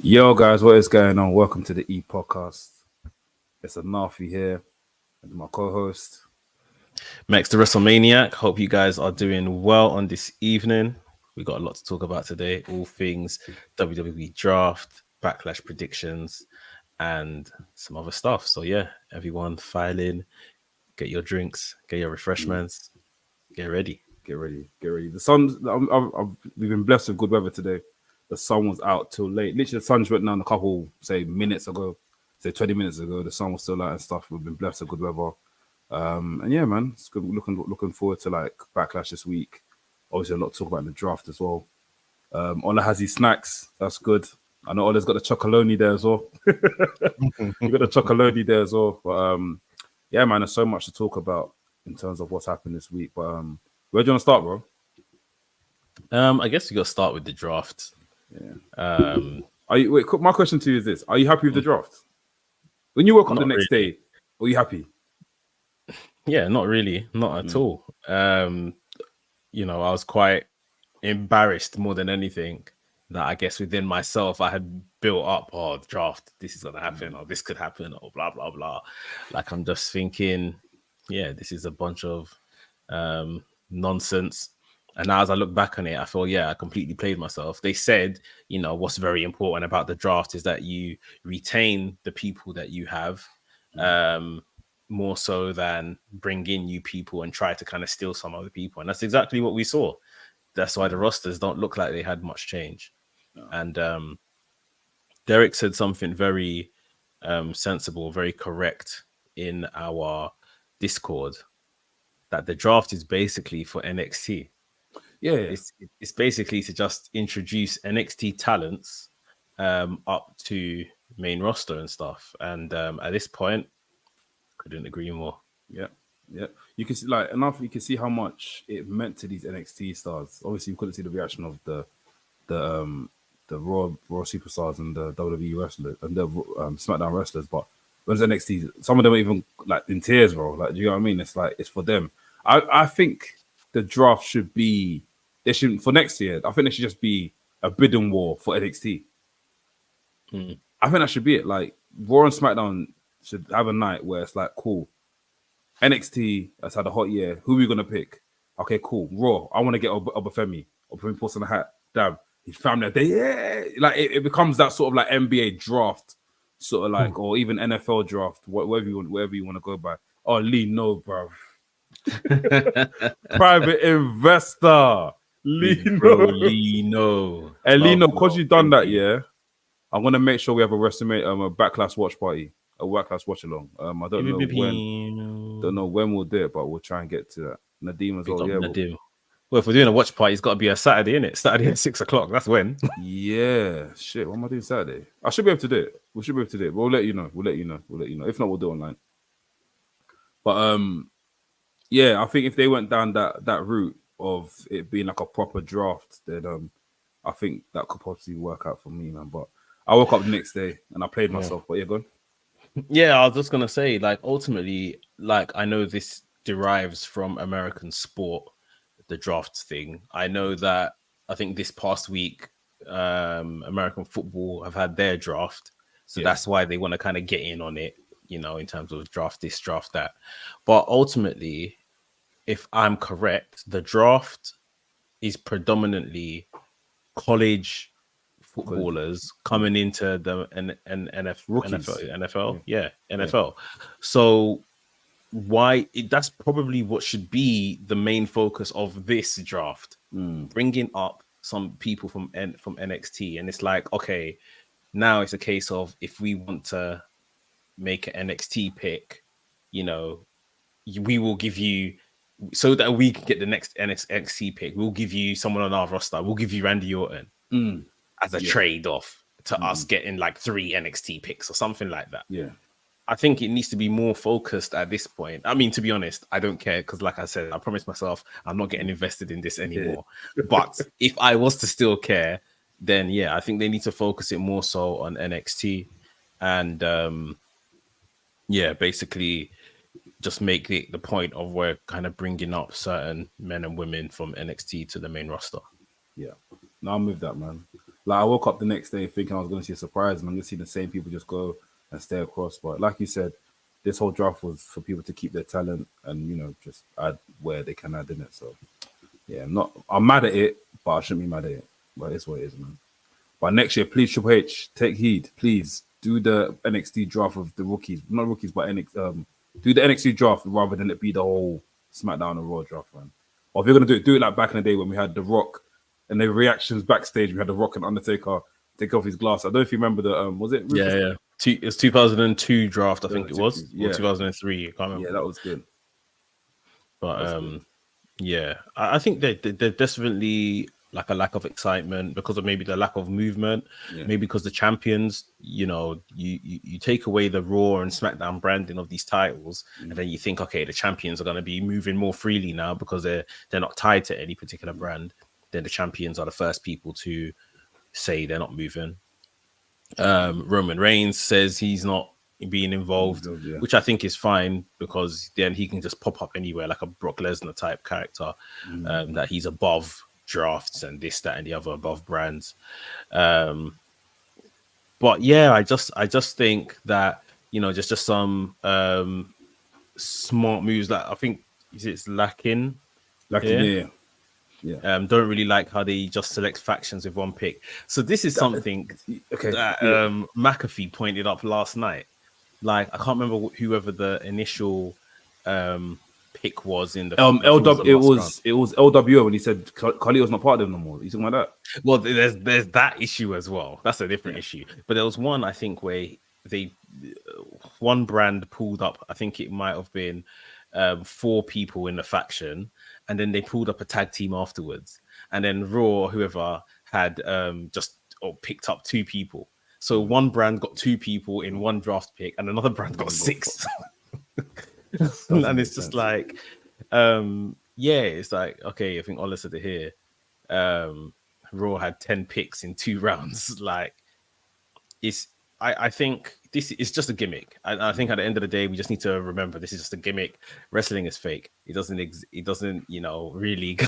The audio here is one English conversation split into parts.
Yo, guys, what is going on? Welcome to the E Podcast. It's a Nafi here and my co-host. Max the WrestleManiac. Hope you guys are doing well on this evening. We got a lot to talk about today. All things WWE Draft, Backlash Predictions, and some other stuff. So yeah, everyone file in, get your drinks, get your refreshments, get ready. Get ready, get ready. The sun. We've been blessed with good weather today. The sun was out till late. Literally, the sun's went down a couple, say, minutes ago. Say 20 minutes ago. The sun was still out and stuff. We've been blessed with good weather. And yeah, man, it's good. Looking forward to like Backlash this week. Obviously, a lot to talk about in the draft as well. Ola has his snacks. That's good. I know Ola's got the chocolonely there as well. You got the chocolonely there as well. But yeah, man, there's so much to talk about in terms of what's happened this week. But where do you want to start, bro? I guess we got to start with the draft. Yeah. My question to you is this: are you happy with the draft? When you woke up the next day, were you happy? Yeah, not really, not at all. I was quite embarrassed more than anything that I guess within myself I had built up, the draft, this is gonna happen, or this could happen, or blah blah blah. Like I'm just thinking, yeah, this is a bunch of nonsense. And now as I look back on it, I feel, yeah, I completely played myself. They said, what's very important about the draft is that you retain the people that you have, more so than bring in new people and try to kind of steal some other people. And that's exactly what we saw. That's why the rosters don't look like they had much change. No. And Derek said something very sensible, very correct in our Discord, that the draft is basically for NXT. Yeah. It's basically to just introduce NXT talents up to main roster and stuff. And at this point, couldn't agree more. Yeah. You can see you can see how much it meant to these NXT stars. Obviously, you couldn't see the reaction of the Raw superstars and the WWE wrestlers and the Smackdown wrestlers, but when it's NXT, some of them are even like in tears, bro. Like, do you know what I mean? It's like it's for them. I think the draft should be for next year. I think there should just be a bidding war for NXT. I think that should be it. Like Raw and SmackDown should have a night where it's like, cool, NXT has had a hot year. Who are we gonna pick? Okay, cool. Raw. I want to get Obafemi. Obafemi puts on the hat. Damn, his family. Yeah, like it becomes that sort of like NBA draft, sort of like, or even NFL draft, whatever you want to go by. Oh, Lee, no, bro. Private investor. Lino. And Lino, because you've done that, yeah, I'm gonna make sure we have a Backlash watch party, a Backlash watch along. I don't know when we'll do it, but we'll try and get to that. Nadeem as well, yeah. Well, if we're doing a watch party, it's got to be a Saturday, innit? Saturday at 6 o'clock. That's when. Yeah, shit. What am I doing Saturday? I should be able to do it. We should be able to do it. We'll let you know. If not, we'll do it online. But yeah, I think if they went down that route of it being like a proper draft, then I think that could possibly work out for me, man. But I woke up the next day and I played myself. But yeah, go on. Yeah, I was just gonna say, like, ultimately, like, I know this derives from American sport, the draft thing. I know that I think this past week, American football have had their draft, so that's why they want to kind of get in on it, in terms of draft this, draft that. But ultimately, if I'm correct, the draft is predominantly college footballers coming into the NFL. Yeah, NFL. So that's probably what should be the main focus of this draft, bringing up some people from NXT. And it's like, okay, now it's a case of, if we want to make an NXT pick, we will give you, so that we can get the next NXT pick, we'll give you someone on our roster. We'll give you Randy Orton as a trade-off to us getting like 3 NXT picks or something like that. Yeah. I think it needs to be more focused at this point. I mean, to be honest, I don't care, because like I said, I promised myself I'm not getting invested in this anymore. But if I was to still care, then yeah, I think they need to focus it more so on NXT and basically just make it the point of we're kind of bringing up certain men and women from NXT to the main roster. Yeah. No, I'm with that, man. Like I woke up the next day thinking I was going to see a surprise, and I'm going to see the same people just go and stay across. But like you said, this whole draft was for people to keep their talent and just add where they can add in it. So yeah, I'm mad at it, but I shouldn't be mad at it. But it's what it is, man. But next year, please, Triple H, take heed. Please do the NXT draft of the rookies, not rookies, but do the NXT draft rather than it be the whole SmackDown and Raw draft, man. Or if you're gonna do it like back in the day when we had The Rock and the reactions backstage. We had The Rock and Undertaker take off his glass. I don't know if you remember the was it? Rufus? Yeah. It's 2002 draft, I think it was, or 2003. I can't remember. Yeah, that was good. But yeah, I think they're definitely like a lack of excitement because of maybe the lack of movement, maybe because the champions, you take away the Raw and SmackDown branding of these titles, and then you think, okay, the champions are going to be moving more freely now because they're not tied to any particular brand. Then the champions are the first people to say they're not moving. Roman Reigns says he's not being involved, which I think is fine because then he can just pop up anywhere like a Brock Lesnar type character, that he's above drafts and this, that, and the other, above brands. But yeah, I just think that just some smart moves that I think it's lacking. Yeah. Don't really like how they just select factions with one pick. So this is something that McAfee pointed up last night. Like I can't remember whoever the initial pick was in the it was LWO when he said Khalil's not part of them no more. You talking about that? Well, there's that issue as well. That's a different issue. But there was one I think where one brand pulled up. I think it might have been 4 people in the faction. And then they pulled up a tag team afterwards. And then Raw or whoever had picked up 2 people. So one brand got 2 people in one draft pick and another brand got 6. And it's just like, it's like, okay, I think Ola said it here. Raw had 10 picks in 2 rounds. Like, I think this is just a gimmick. I think at the end of the day, we just need to remember this is just a gimmick. Wrestling is fake. It doesn't really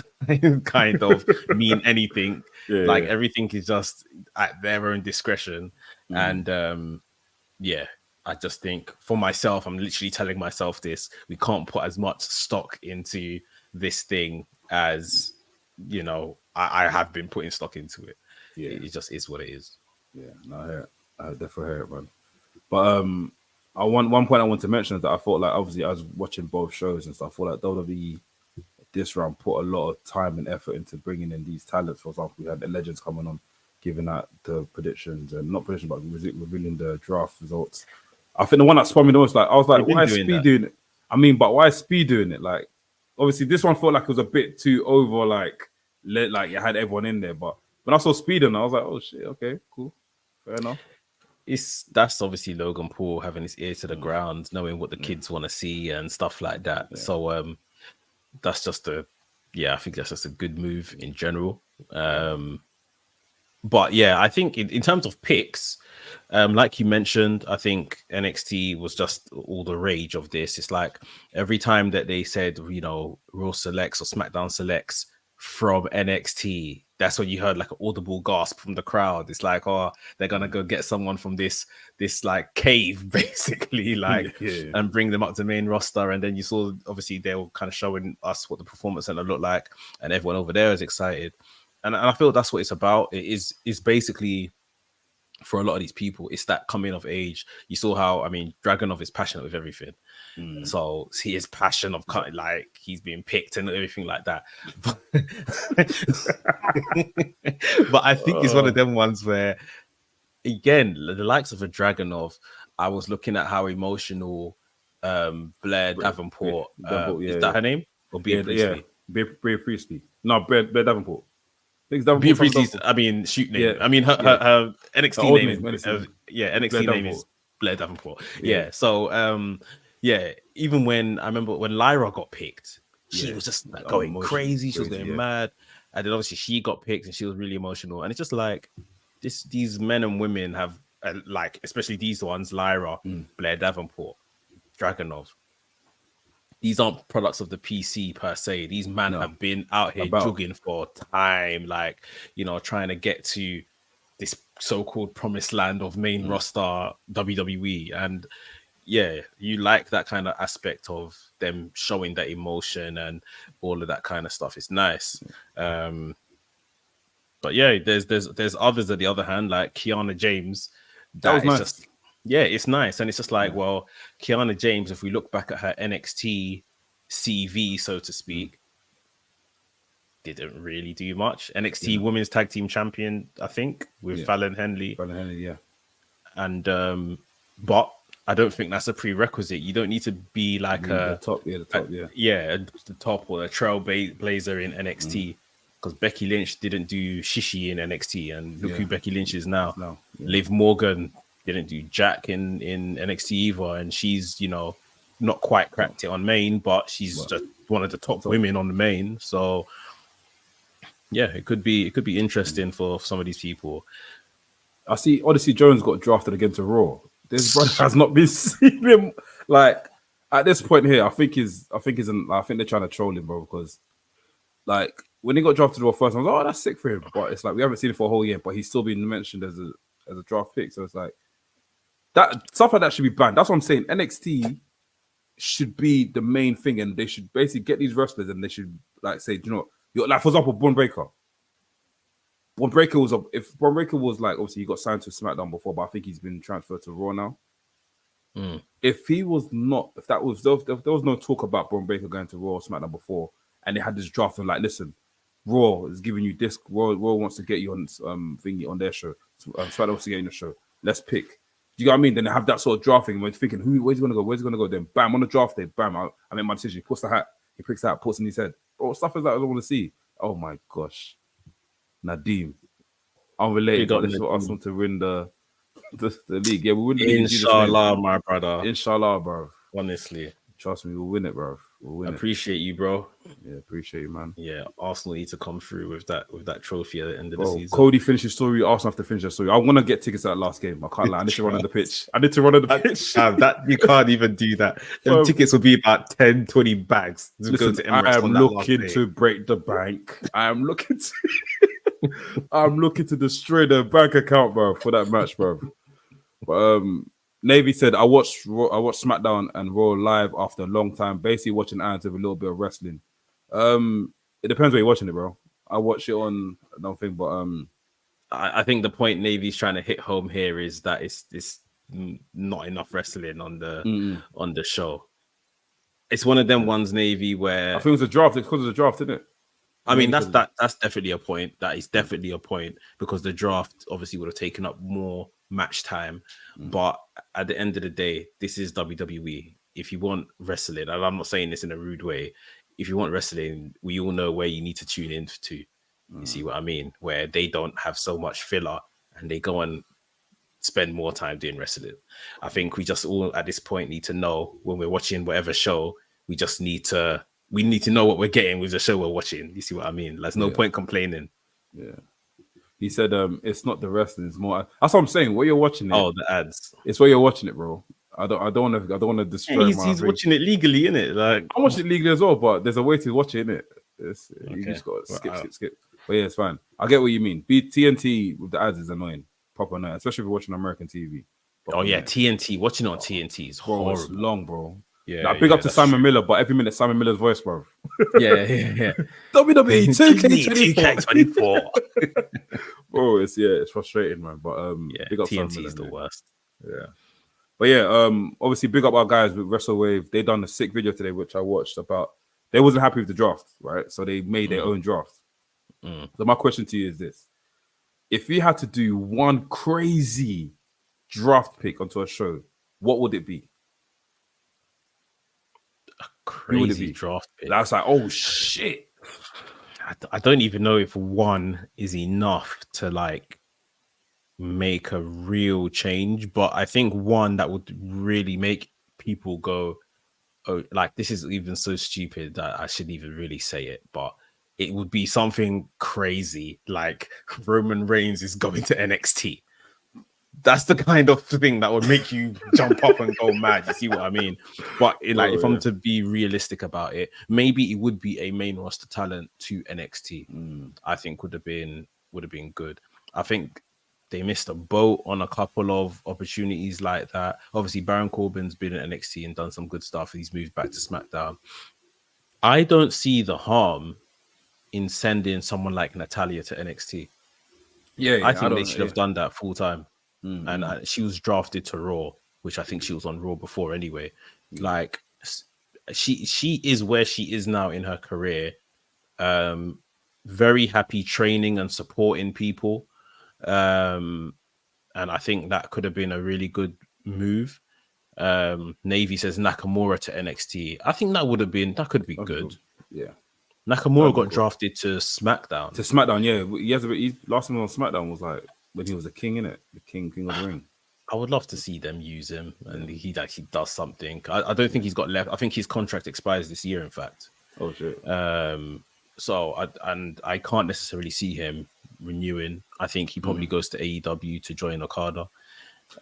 kind of mean anything. Everything is just at their own discretion. And I just think for myself, I'm literally telling myself this: we can't put as much stock into this thing as I have been putting stock into it. It just is what it is. Yeah, no, I hear it. I definitely hear it, man. But one point I want to mention is that I thought, like, obviously I was watching both shows and stuff. I thought like WWE this round put a lot of time and effort into bringing in these talents. For example, we had the legends coming on, giving out the predictions and not predictions, but revealing the draft results. I think the one that spun me the most, like, I was like, why is Speed doing it? I mean, but why is Speed doing it? Like, obviously this one felt like it was a bit too over, like it had everyone in there. But when I saw Speed on, I was like, oh shit, okay, cool, fair enough. That's obviously Logan Paul having his ear to the ground, knowing what the kids want to see and stuff like that. So that's just I think that's just a good move in general. But yeah, I think in terms of picks, like you mentioned, I think NXT was just all the rage of this. It's like every time that they said, Raw selects or SmackDown selects from NXT, that's when you heard like an audible gasp from the crowd. It's like, oh, they're gonna go get someone from this like cave, basically, and bring them up to the main roster. And then you saw, obviously, they were kind of showing us what the performance center looked like, and everyone over there is excited. And I feel that's what it's about. It's basically, for a lot of these people, it's that coming of age. You saw how, Dragunov is passionate with everything. So he is passionate of kind of like he's being picked and everything like that. But I think it's one of them ones where, again, the likes of a Dragunov, I was looking at how emotional Blair Davenport, is that her name? Or Bea Priestley? Bea Priestley. No, Blair Davenport. Bea Priestley's, shoot name. Her NXT name is NXT name is Blair Davenport. So even when I remember when Lyra got picked, she was just like going crazy. She was going mad, and then obviously she got picked and she was really emotional. And it's just like these men and women have like, especially these ones, Lyra, Blair Davenport, Dragunov. These aren't products of the PC per se. These men have been out here jogging for time, like, trying to get to this so-called promised land of main roster WWE. And yeah, you like that kind of aspect of them showing that emotion and all of that kind of stuff. It's nice. But yeah, there's others on the other hand, like Kiana James. That was That is nice. just, yeah, it's nice. And it's just like, well, Kiana James, if we look back at her NXT CV, so to speak, didn't really do much. NXT Women's Tag Team Champion, I think, with Fallon Henley. Fallon Henley, yeah. And but I don't think that's a prerequisite. You don't need to be like the top, the top or a trailblazer in NXT. Because Becky Lynch didn't do shishi in NXT, and look who Becky Lynch is now. Liv Morgan didn't do jack in NXT either, and she's, you know, not quite cracked it on main, but she's just one of the top women on the main. So yeah, it could be interesting for some of these people. I see Odyssey Jones got drafted again to Raw. This brother has not been seen him like at this point here. I think they're trying to troll him, bro, because like when he got drafted to Raw first, I was like, oh, that's sick for him. But it's like we haven't seen him for a whole year, but he's still been mentioned as a draft pick. So it's like that stuff like that should be banned. That's what I'm saying. NXT should be the main thing, and they should basically get these wrestlers, and they should like say, you know, like for example, Braun Breaker. Braun Breaker was like, obviously he got signed to SmackDown before, but I think he's been transferred to Raw now. If there was no talk about Braun Breaker going to Raw or SmackDown before, and they had this draft of like, listen, Raw is giving you this. Raw wants to get you on thingy on their show. SmackDown wants to get you on the show. Let's pick. Do you know what I mean? Then they have that sort of drafting. And we're thinking, where's he gonna go? Where's he gonna go? Then bam, on the draft day, bam, I make my decision. He puts the hat. He picks that, puts it in his head. Bro, stuff like that I don't want to see. Oh my gosh, Nadeem, unrelated. But this is for Arsenal to win the league. Yeah, we win the league. Inshallah, my brother. Inshallah, bro. Honestly, trust me, we'll win it, bro. We'll win. Appreciate you, bro. Yeah, appreciate you, man. Yeah, Arsenal need to come through with that trophy at the end of the season. Cody finished his story. Arsenal have to finish their story. I want to get tickets at that last game. I can't lie. I need to run on the pitch. That you can't even do that. Them tickets will be about 10, 20 bags. Listen, I am looking to break the bank. I'm looking to destroy the bank account, bro, for that match, bro. But Navy said, I watched SmackDown and Raw live after a long time, basically watching ads with a little bit of wrestling. It depends where you're watching it, bro. I watch it on another thing, but I think the point Navy's trying to hit home here is that it's not enough wrestling on the show. It's one of them ones, Navy, where I think it was a draft. It's because of the draft, isn't it? I mean, that's definitely a point. That is definitely a point, because the draft obviously would have taken up more match time. But at the end of the day, this is WWE. If you want wrestling, and I'm not saying this in a rude way, if you want wrestling, we all know where you need to tune in to. You see what I mean? Where they don't have so much filler and they go and spend more time doing wrestling. I think we just all at this point need to know, when we're watching whatever show, we need to know what we're getting with the show we're watching. You see what I mean? There's no point complaining. Yeah. He said, it's not the wrestling, it's more. That's what I'm saying. What you're watching it. Oh, the ads. It's where you're watching it, bro. I don't want to destroy. He's watching it legally, innit? Like, I'm watching it legally as well, but there's a way to watch it, innit? You just got to skip. But yeah, it's fine. I get what you mean. TNT with the ads is annoying, proper annoying, especially if you're watching American TV. TNT. Watching on TNT is horrible. It's long, bro. Yeah, big up to Simon Miller, but every minute Simon Miller's voice, bro. Yeah. WWE 2K24. 24. Bro, it's frustrating, man. But big up TNT is the worst. Yeah. But yeah, obviously big up our guys with WrestleWave. They done a sick video today, which I watched about. They wasn't happy with the draft, right? So they made their own draft. So my question to you is this: if you had to do one crazy draft pick onto a show, what would it be? A crazy draft pick. That's like, oh shit. I don't even know if one is enough to like make a real change, but I think one that would really make people go, oh, like, this is even so stupid that I shouldn't even really say it, but it would be something crazy like Roman Reigns is going to NXT. That's the kind of thing that would make you jump up and go mad. You see what I mean? But if I'm to be realistic about it, maybe it would be a main roster talent to NXT. I think would have been good. I think they missed a boat on a couple of opportunities like that. Obviously, Baron Corbin's been at NXT and done some good stuff. He's moved back to SmackDown. I don't see the harm in sending someone like Natalia to NXT. I I think they don't. should Yeah. have done that full time. Mm, And she was drafted to Raw, which I think she was on Raw before anyway. Like she is where she is now in her career. Very happy training and supporting people. And I think that could have been a really good move. Navy says Nakamura to NXT. I think that could be good. Yeah. Nakamura got drafted to SmackDown. To SmackDown, yeah. He last time on SmackDown was like when he was a king, innit? The king of the ring. I would love to see them use him and he actually does something. I don't think he's got left. I think his contract expires this year, in fact. Oh shit. So I can't necessarily see him renewing. I think he probably goes to AEW to join Okada.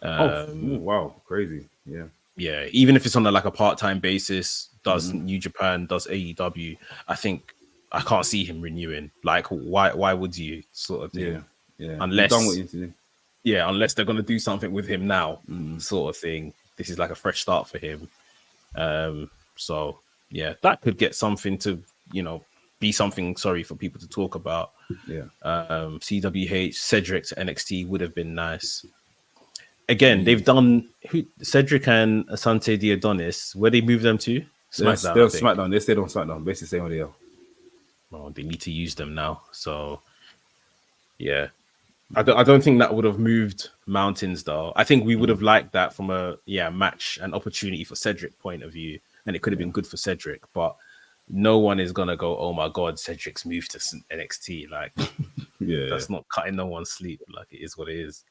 Wow, crazy. Yeah. Even if it's on a part-time basis, does New Japan, does AEW, I think I can't see him renewing. Like, why would you, sort of thing? Yeah. Unless, you've done what you need to do. Yeah, unless they're going to do something with him now, sort of thing. This is like a fresh start for him. So yeah, that could get something to, be something, for people to talk about. Yeah. CWH, Cedric to NXT would have been nice. Again, they've done Cedric and Asante Diodonis. Where they move them to? SmackDown. They're SmackDown. They stayed on SmackDown. Basically, same way they are. Well, they need to use them now. So, yeah. I don't think that would have moved mountains, though. I think we would have liked that from a match and opportunity for Cedric point of view, and it could have been good for Cedric. But no one is gonna go, "Oh my God, Cedric's moved to NXT." Like, that's not cutting no one's sleep. Like, it is what it is.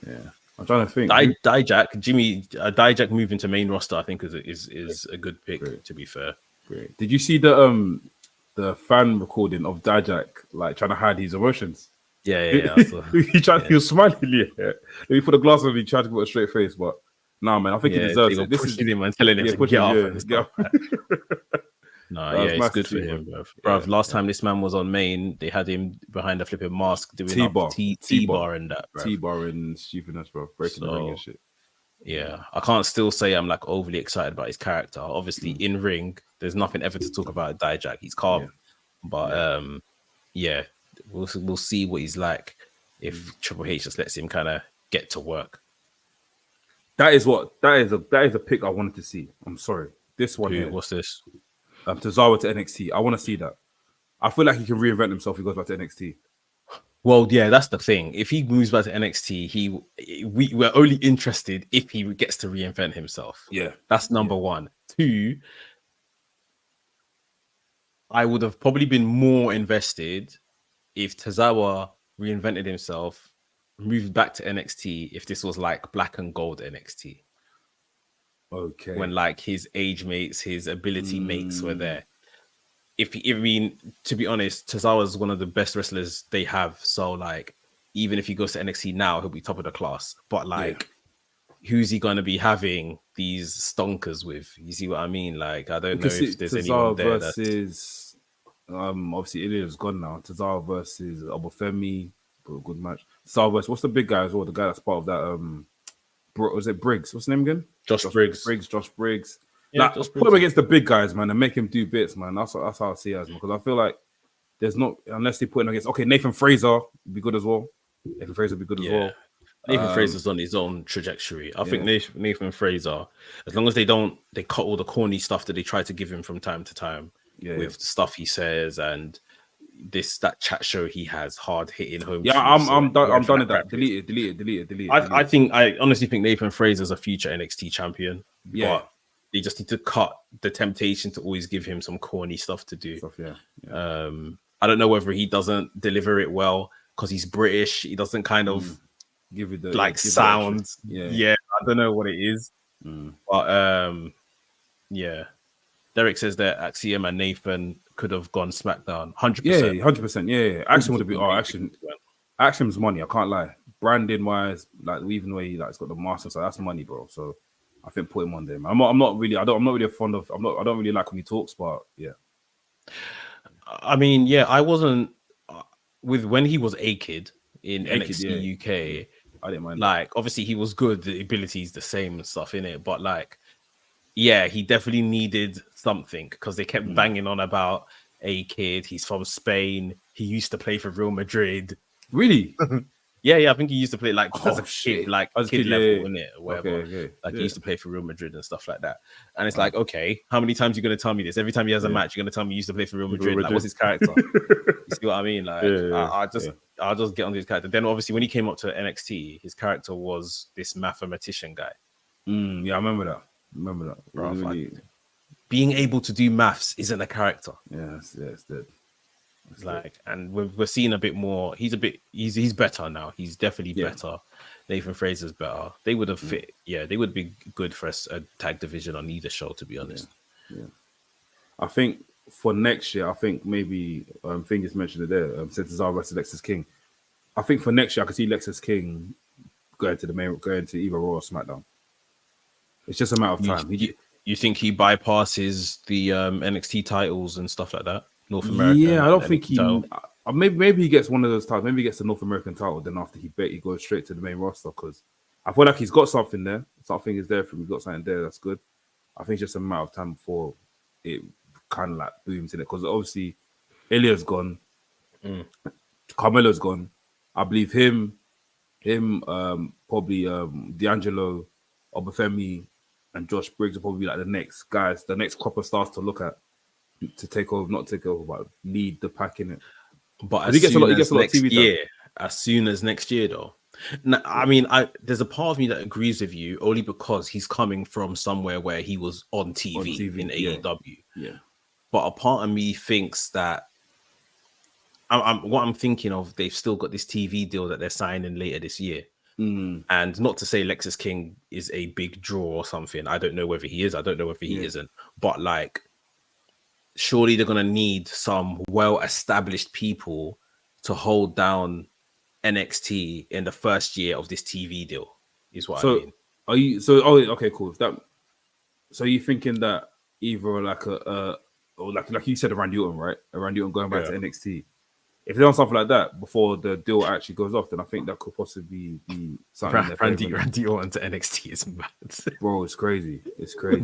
Yeah, I'm trying to think. Dijak moving to main roster, I think is a good pick. Great. To be fair, Great. Did you see the fan recording of Dijak like trying to hide his emotions? Yeah. He was smiling. Yeah, he put the glass on. He tried to put a straight face, but nah, man, I think he deserves it. This is him and telling him to get up. It's good for him, bro. Last time this man was on main, they had him behind a flipping mask doing T-bar and that, bro. T-bar and stupidness, bro. Breaking the ring and shit. Yeah, I can't still say I'm like overly excited about his character. Obviously, in ring, there's nothing ever to talk about Dijak. He's calm, but we'll see what he's like if Triple H just lets him kind of get to work. That is a pick I wanted to see. I'm sorry, this one. What's this? Tozawa to NXT. I want to see that. I feel like he can reinvent himself if he goes back to NXT. Well, yeah, that's the thing. If he moves back to NXT, we're only interested if he gets to reinvent himself. Yeah, that's number one. Two, I would have probably been more invested if Tozawa reinvented himself, moved back to NXT. If this was like black and gold NXT. Okay. When like his age mates, his ability mates were there. To be honest, Tozawa's one of the best wrestlers they have. So like, even if he goes to NXT now, he'll be top of the class. But like, who's he gonna be having these stonkers with? You see what I mean? Like, I don't know if there's anyone there. Versus, obviously Ilya's gone now. Tozawa versus Obafemi, good match. Tozawa versus what's the big guy as well? The guy that's part of that. Was it Briggs? What's his name again? Josh Briggs. Josh Briggs. Yeah, put him against the big guys, man, and make him do bits, man. That's how I see it as, because I feel like there's not, unless they put him against. Okay, Nathan Fraser would be good as well. Nathan Fraser would be good as well. Nathan Fraser's on his own trajectory. I think Nathan Fraser, as long as they cut all the corny stuff that they try to give him from time to time with stuff he says and that chat show he has, hard hitting home. Yeah, I'm done with that. Delete it. I honestly think Nathan Fraser's a future NXT champion. Yeah. But they just need to cut the temptation to always give him some corny stuff to do. I don't know whether he doesn't deliver it well because he's British. He doesn't kind of give it the sound. I don't know what it is. But Derek says that Axiom and Nathan could have gone SmackDown 100%. Yeah, 100%. Yeah. Action would have been Action's money. I can't lie. Branding wise, like even the way he got the master, so that's money, bro. So I think put him on there, man. I'm not really fond of. I don't really like when he talks, but yeah. I mean, I wasn't with when he was a kid. in Yeah, NXT yeah. UK. I didn't mind. Like, obviously, he was good. The ability's the same and stuff in it, but like, yeah, he definitely needed something because they kept banging on about a kid. He's from Spain. He used to play for Real Madrid. Really? Yeah, I think he used to play like as Oh a kid, shit! like As a kid kid, level yeah. in it, or whatever. Okay. Like he Yeah. used to play for Real Madrid and stuff like that. And it's like, okay, how many times are you gonna tell me this? Every time he has a match, you're gonna tell me he used to play for Real Madrid. Like, what's his character? You see what I mean? Like, I'll just get on his character. Then obviously when he came up to NXT, his character was this mathematician guy. Yeah, I remember that. Bro, Really... being able to do maths isn't a character. Yeah, it's dead. It's like, and we're seeing a bit more. He's better now. He's definitely better. Nathan Fraser's better. They would have fit. Yeah, they would be good for a tag division on either show, to be honest. Yeah. I think for next year, I think maybe Thing just mentioned it there. Since Cesaro versus Lexus King, I think for next year I could see Lexus King going to either Raw or SmackDown. It's just a matter of time. You think he bypasses the NXT titles and stuff like that? North America. Yeah, I don't think he. Maybe he gets one of those titles. Maybe he gets the North American title. Then after he goes straight to the main roster because I feel like he's got something there. Something is there for him. He's got something there that's good. I think it's just a matter of time before it kind of like booms in it because obviously Ilya's gone, Carmelo's gone. I believe him, probably D'Angelo, Obafemi, and Josh Briggs will probably be like the next guys, the next crop of stars to look at to take over, not take over, but lead the pack in it. But he gets a lot of TV time. As soon as next year, though. Now, I mean, there's a part of me that agrees with you only because he's coming from somewhere where he was on TV in AEW. Yeah. But a part of me thinks that what I'm thinking of, they've still got this TV deal that they're signing later this year. And not to say Lexus King is a big draw or something. I don't know whether he is. I don't know whether he isn't. But like, surely they're going to need some well-established people to hold down NXT in the first year of this TV deal, is what I mean. Are you, okay, cool. So you thinking that either like or like you said, a Randy Orton, right? A Randy Orton going back to NXT. If they're on something like that before the deal actually goes off, then I think that could possibly be something. Randy Orton to NXT is mad, bro. It's crazy.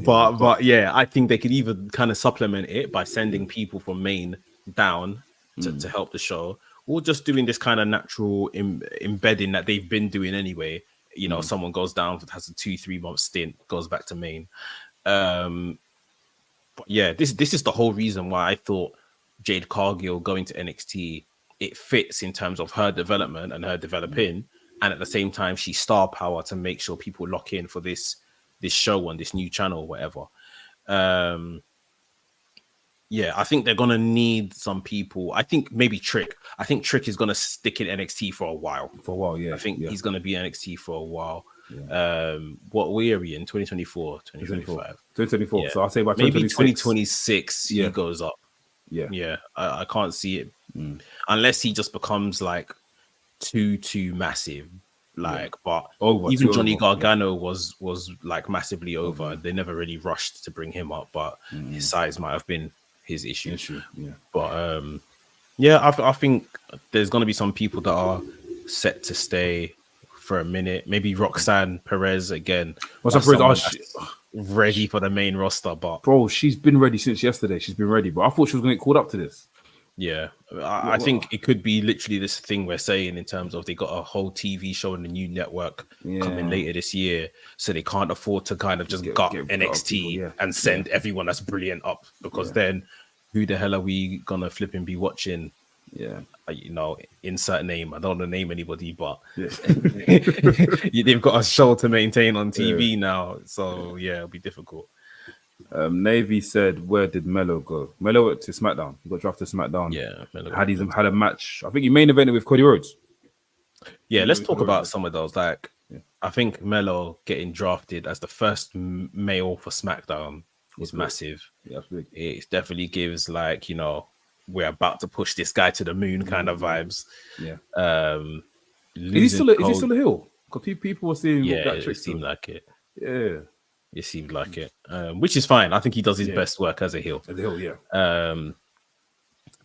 But yeah, I think they could even kind of supplement it by sending people from main down to help the show, or just doing this kind of natural embedding that they've been doing anyway. You know, someone goes down, has a 2-3 month stint, goes back to main. But yeah, this is the whole reason why I thought Jade Cargill going to NXT, it fits in terms of her development and her developing, and at the same time she's star power to make sure people lock in for this show on this new channel or whatever. Yeah, I think they're gonna need some people. I think maybe Trick. I think Trick is gonna stick in NXT for a while. Yeah. I think he's gonna be NXT for a while. Yeah. What year are we in? 2024, 2025. 2024. Yeah. So I'll say by maybe 2026 he goes up. Yeah. I can't see it unless he just becomes like too massive. Like, but even Johnny Gargano was like massively over. They never really rushed to bring him up, but his size might have been his issue. But I think there's going to be some people that are set to stay for a minute. Maybe Roxanne Perez again. Ready for the main roster, but bro, she's been ready since yesterday. She's been ready, but I thought she was going to get called up to this. Yeah, I think it could be literally this thing we're saying in terms of they got a whole TV show on the new network coming later this year, so they can't afford to kind of just gut NXT and send everyone that's brilliant up, because then who the hell are we gonna flip and be watching? Yeah, you know, insert name. I don't want to name anybody, but they've got a show to maintain on TV now, so it'll be difficult. Navy said, "Where did Melo go? Melo went to SmackDown. He got drafted to SmackDown. Yeah, Melo had a match. I think he main evented with Cody Rhodes. Yeah, let's talk about some of those. Like, I think Melo getting drafted as the first male for SmackDown was massive. Yeah, it definitely gives, like, you know, we're about to push this guy to the moon kind of vibes. Yeah. Is he still a heel? Because people were saying it seemed like it. Yeah. It seemed like it, which is fine. I think he does his best work as a heel. As a heel, yeah.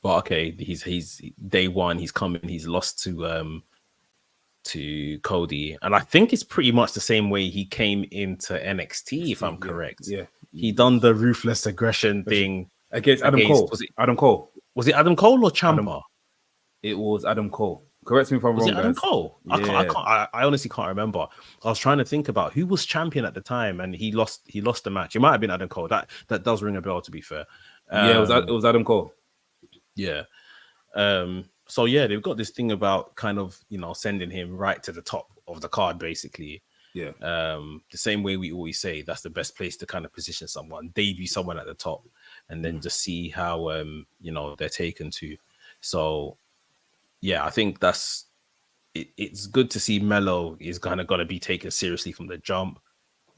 But okay, he's day one. He's coming. He's lost to to Cody, and I think it's pretty much the same way he came into NXT, if I'm correct. Yeah. He done the ruthless aggression thing against Adam Cole. Adam Cole? Was it Adam Cole or Ciampa? It was Adam Cole. Correct me if I'm wrong, Was it Adam guys. Cole? Yeah. I honestly can't remember. I was trying to think about who was champion at the time, and he lost the match. It might have been Adam Cole. That does ring a bell, to be fair. Yeah, it was Adam Cole. Yeah. So yeah, they've got this thing about kind of, you know, sending him right to the top of the card, basically. Yeah. The same way we always say that's the best place to kind of position someone, debut someone at the top, and then just see how you know, they're taken to. So yeah, I think that's it. It's good to see Melo is kind of going to be taken seriously from the jump.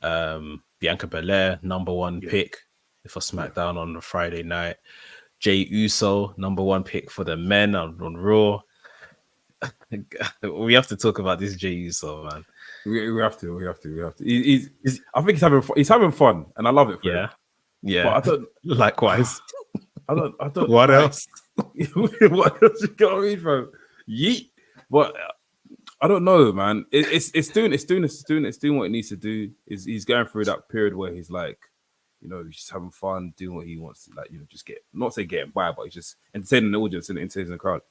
Bianca Belair, number one pick for SmackDown on a Friday night. Jey Uso, number one pick for the men on Raw. We have to talk about this Jey Uso, man. We have to. I think he's having fun, and I love it for him. Yeah. But I don't. Likewise. I don't. What else? What else you got me from? Yeet. But I don't know, man. It's doing what it needs to do. He's going through that period where he's like, you know, he's just having fun, doing what he wants to, like, you know, just not say getting by, but he's just entertaining the audience and entertaining the crowd.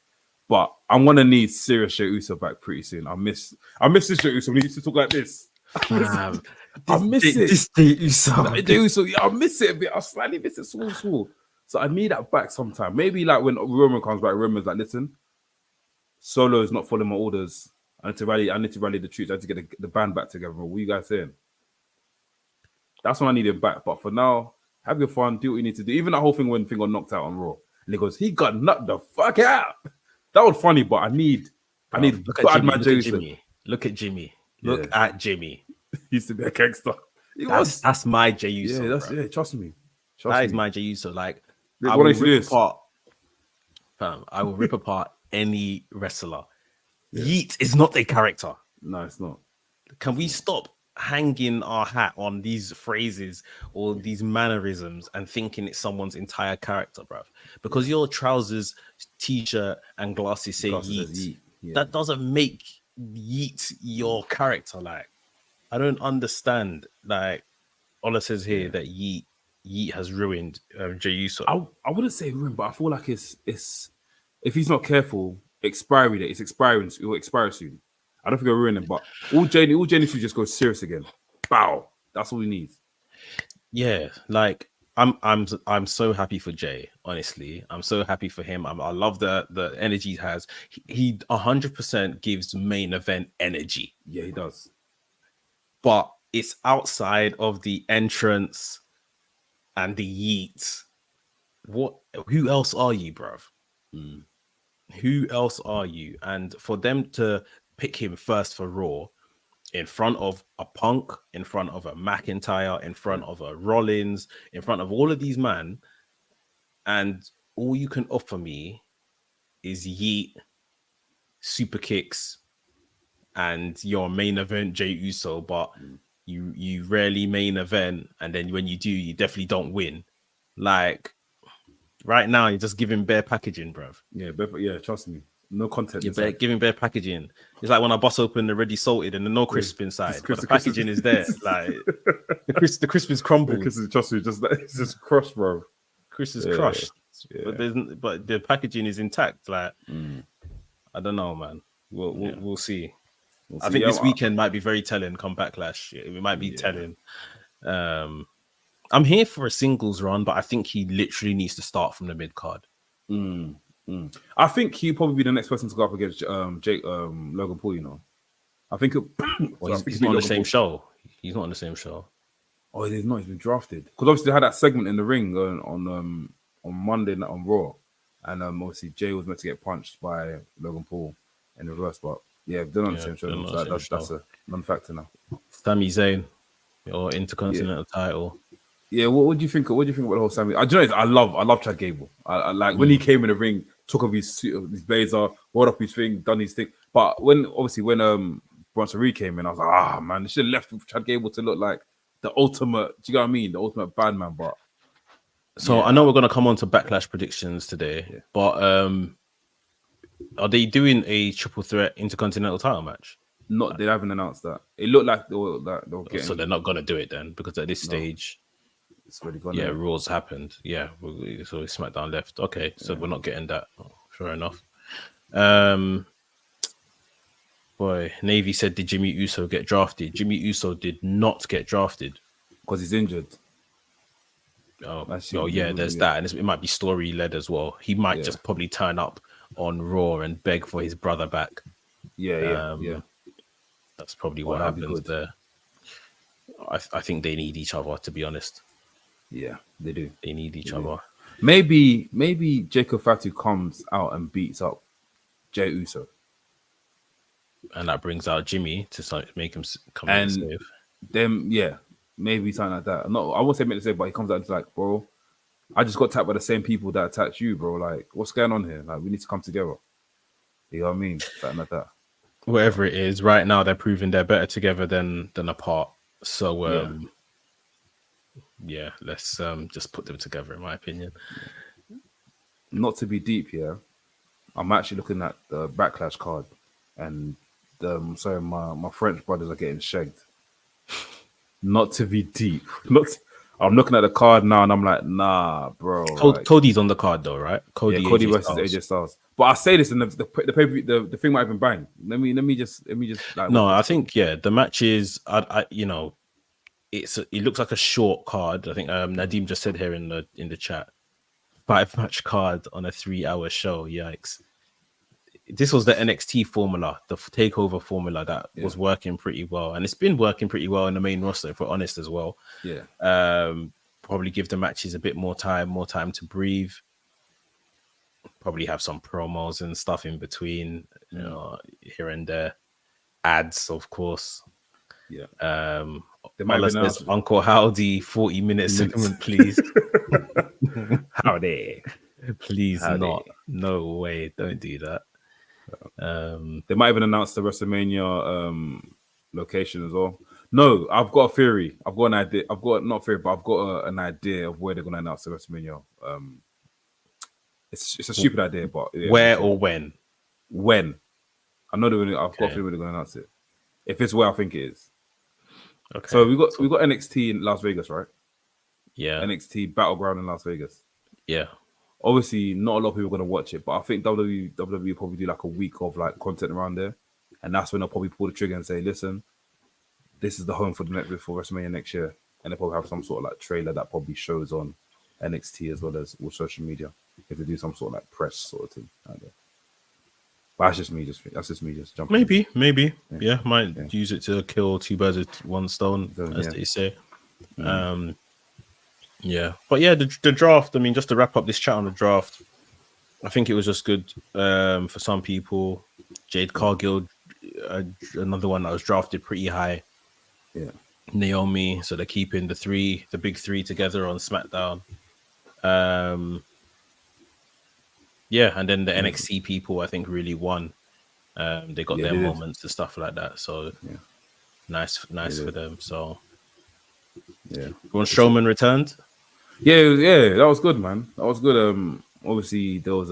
But I'm gonna need serious Jey Uso back pretty soon. I miss this Jey Uso. We used to talk like this. I miss it. This Jey Uso. Yeah, I miss it a bit. I slightly miss it small. So I need that back sometime. Maybe like when Roman comes back, Roman's like, listen, Solo is not following my orders. I need to rally the troops. I need to get the band back together. What are you guys saying? That's when I need him back. But for now, have your fun, do what you need to do. Even that whole thing when Finn got knocked out on Raw. And he goes, he got knocked the fuck out. That was funny, but I need look at Jimmy. Look at Jimmy. Look at Jimmy. He used to be a gangster. That's my Jey Uso. Trust me. That is my Jey Uso. Like, I will rip apart any wrestler. Yeet is not a character. No, it's not. Can we stop hanging our hat on these phrases or these mannerisms and thinking it's someone's entire character, bruv? Because your trousers, t-shirt, and glasses say Yeet. That doesn't make Yeet your character. Like, I don't understand. Like, Ola says here that Yeet has ruined Jey Uso. I wouldn't say ruined, but I feel like it's if he's not careful, expiry date. It's expiring. It will expire soon. I don't think it'll ruin him, but all Jey needs to just go serious again. Bow. That's all he needs. Yeah, like I'm so happy for Jey. Honestly, I'm so happy for him. I love the energy he has. He 100% gives main event energy. Yeah, he does. But it's outside of the entrance and the yeet. Who else are you, bruv? Who else are you? And for them to pick him first for Raw in front of a Punk, in front of a McIntyre, in front of a Rollins, in front of all of these men, and all you can offer me is yeet, super kicks, and your main event Jey Uso, but you rarely main event, and then when you do, you definitely don't win. Like, right now, you're just giving bare packaging, bruv. Yeah, trust me. No content. You're giving bare packaging. It's like when I bust open the ready salted and the no crisp inside, but the packaging is there. Like, the crisp is crumbled. Trust me, it's just crushed, bro. Crisp is crushed. Yeah. But the packaging is intact. Like, I don't know, man. We'll see. I think this weekend might be very telling. Come Backlash, it might be telling. I'm here for a singles run, but I think he literally needs to start from the mid card. I think he'll probably be the next person to go up against Logan Paul. You know, I think he's not on the same show. He's not on the same show. Oh, he's not. He's been drafted because obviously they had that segment in the ring on Monday night on Raw, and obviously Jey was meant to get punched by Logan Paul in reverse, but they're not on the same show. So that's a non-factor now. Sami Zayn, or Intercontinental title. Yeah, what do you think? What do you think about the whole Sami? I love Chad Gable. I like when he came in the ring, took off his suit, his blazer, rolled up his thing, done his thing. But when Bronson Reed came in, I was like, man, they should have left Chad Gable to look like the ultimate. Do you know what I mean? The ultimate bad man. But I know we're gonna come on to Backlash predictions today, but are they doing a triple threat Intercontinental title match? Not they haven't announced that. It looked like they were getting. So they're not gonna do it then, because at this stage, it's already gone. yeah, There. Raw's happened. Yeah, so SmackDown left. Okay, so we're not getting that. Oh, sure enough. Boy, Navy said, did Jimmy Uso get drafted? Jimmy Uso did not get drafted Because he's injured. Oh, yeah, there's that, and it might be story led as well. He might just probably turn up on Raw and beg for his brother back. Yeah. That's probably what happens there. I think they need each other, to be honest. Yeah, they do. They need each other. Maybe Jacob Fatu comes out and beats up Jey Uso, and that brings out Jimmy to make him come in and save. Then maybe something like that. No, I won't say make the save, but he comes out and like, bro, I just got tapped by the same people that attacked you, bro. Like, what's going on here? Like, we need to come together. You know what I mean? Something like that. Whatever it is, right now they're proving they're better together than apart. So let's just put them together, in my opinion. Not to be deep, I'm actually looking at the Backlash card, and my French brothers are getting shagged. Not to be deep. I'm looking at the card now, and I'm like, nah, bro. Cody's on the card though, right? Cody versus AJ Styles. But I say this, and the thing might even bang. Let me just. Like, no, I think the match is. It looks like a short card. I think Nadim just said here in the chat, 5-match card on a 3-hour show. Yikes! This was the NXT formula, the takeover formula that was working pretty well, and it's been working pretty well in the main roster, if we're honest as well. Yeah. Probably give the matches a bit more time to breathe. Probably have some promos and stuff in between, here and there. Ads, of course. Yeah. They might have Uncle Howdy 40-minute segment, please. Howdy. Please, not. No way. Don't do that. They might even announce the WrestleMania location as well. No, I've got a theory. I've got an idea. I've got an idea of where they're going to announce the WrestleMania. It's a stupid idea, but where or when? When? I know I've got a feeling they're going to announce it. If it's where I think it is. Okay. So we got NXT in Las Vegas, right? Yeah. NXT Battleground in Las Vegas. Yeah. Obviously, not a lot of people are going to watch it, but I think WWE will probably do like a week of like content around there, and that's when they'll probably pull the trigger and say, "Listen, this is the home for WrestleMania next year," and they'll probably have some sort of like trailer that probably shows on NXT as well as all social media if they do some sort of like press sort of thing out there. But that's just me just jumping. Maybe, might use it to kill two birds with one stone, as they say. Yeah, but the draft. I mean, just to wrap up this chat on the draft, I think it was just good for some people. Jade Cargill, another one that was drafted pretty high. Yeah, Naomi. So they're keeping the big three together on SmackDown. And then the NXT people, I think, really won. They got their moments and stuff like that. So nice for them. So Braun Strowman returned. Yeah, that was good, man. That was good. Obviously there was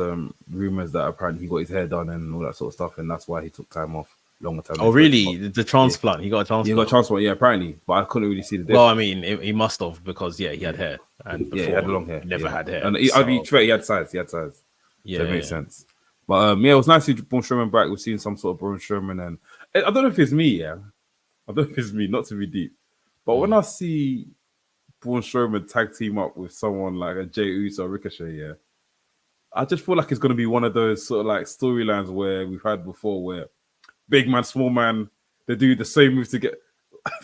rumors that apparently he got his hair done and all that sort of stuff, and that's why he took longer time. Oh, really? The transplant? He got a transplant. He got a transplant, apparently, but I couldn't really see the difference. Well, I mean, he must have, because he had hair, and before, he had long hair. Never had hair. And he had size. Yeah, so it makes sense. But it was nice to see Braun Strowman back. We've seen some sort of Braun Strowman, and I don't know if it's me. I don't know if it's me. Not to be deep, but when I see Braun Strowman tag team up with someone like a Jey Uso or Ricochet, I just feel like it's going to be one of those sort of like storylines where we've had before, where big man, small man, they do the same moves to get.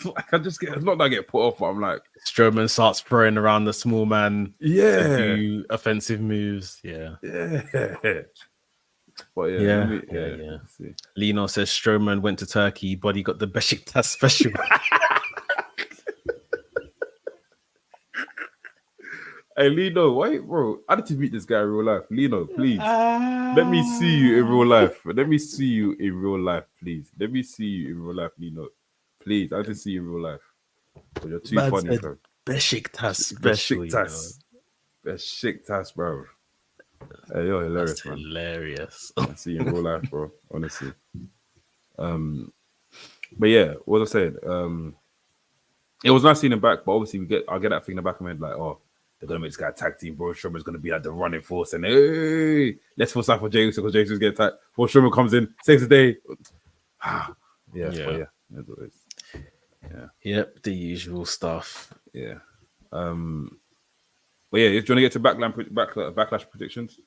Like, I just get, not that I get put off, but I'm like, Strowman starts throwing around the small man, to do offensive moves, But see. Lino says Strowman went to Turkey, but he got the Besiktas special. Hey, Lino, wait, bro. I need to meet this guy in real life. Lino, please. Let me see you in real life. Let me see you in real life, please. Let me see you in real life, Lino. Please, I need to see you in real life. But you're too funny, bro. Besiktas special. Besiktas, bro. Hey, you're hilarious, man. Hilarious. I see you in real life, bro. Honestly. But yeah, what was I saying? It was nice seeing him back, but obviously I get that thing in the back of my head, like, oh, they're gonna make this guy a tag team. Braun Strowman's gonna be like the running force, and hey, let's force out for James because James is getting attacked. Braun Strowman comes in, saves the day. Yeah, but Yeah. yeah, Yep, the usual stuff. yeah. But yeah, do you want to get to backlash predictions?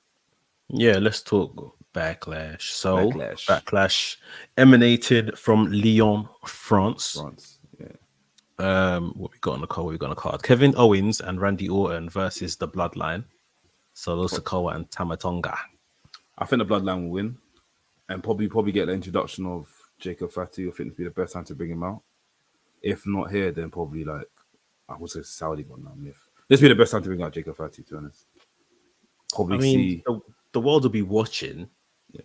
Yeah, let's talk Backlash. So, Backlash, Backlash emanated from Lyon, France. France. Yeah, What we got on the card? What we got on the card? Kevin Owens and Randy Orton versus the Bloodline. Solo Sikoa and Tamatonga. I think the Bloodline will win, and probably get the introduction of Jacob Fatu. I think it'd be the best time to bring him out. If not here, then probably like I would say Saudi one now. This would be the best time to bring out Jacob Fatu, to be honest. Probably I mean, see the world will be watching. Yeah.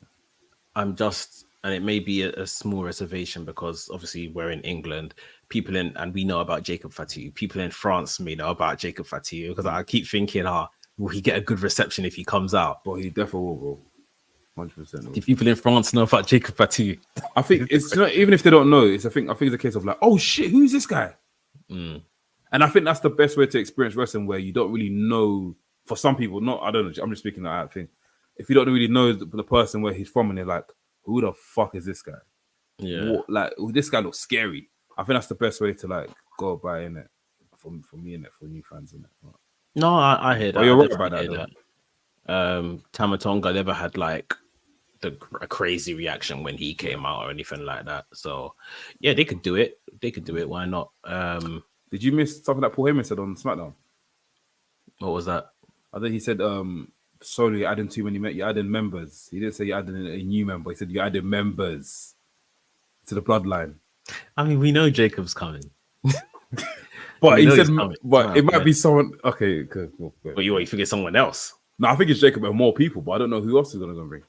I'm just, and it may be a small reservation because obviously we're in England. People and we know about Jacob Fatu. People in France may know about Jacob Fatu because I keep thinking, will he get a good reception if he comes out? But he definitely will, bro. 100%. Do people in France know about Jacob Fatu? I think it's even if they don't know, I think it's a case of like, oh shit, who's this guy? And I think that's the best way to experience wrestling, where you don't really know. For some people, I don't know. I'm just speaking that thing. If you don't really know the person where he's from, and they're like, who the fuck is this guy? Yeah, This guy looks scary. I think that's the best way to like go by in it for me in it for new fans in it. no, I hear that. But you're right about that. Tamatonga never had like a crazy reaction when he came out or anything like that. So yeah, they could do it. Why not? Did you miss something that Paul Heyman said on SmackDown? What was that? I think he said, sorry, you're adding too many you're adding members. He didn't say you're adding a new member. He said you're adding members to the bloodline. I mean, we know Jacob's coming. But he said, but it might be someone. Okay, cool. But you forget someone else. No, I think it's Jacob and more people, but I don't know who else is going to bring.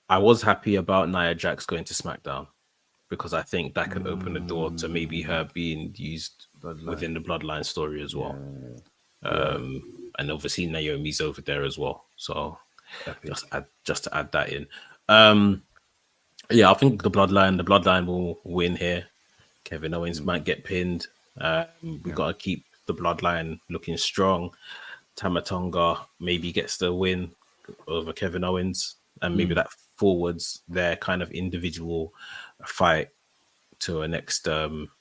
I was happy about Nia Jax going to SmackDown because I think that could open the door to maybe her being used within the bloodline story as well. And obviously Naomi's over there as well. So just to add that in. I think the bloodline will win here. Kevin Owens might get pinned. We've got to keep the bloodline looking strong. Tamatonga maybe gets the win over Kevin Owens, and maybe that forwards their kind of individual fight to a next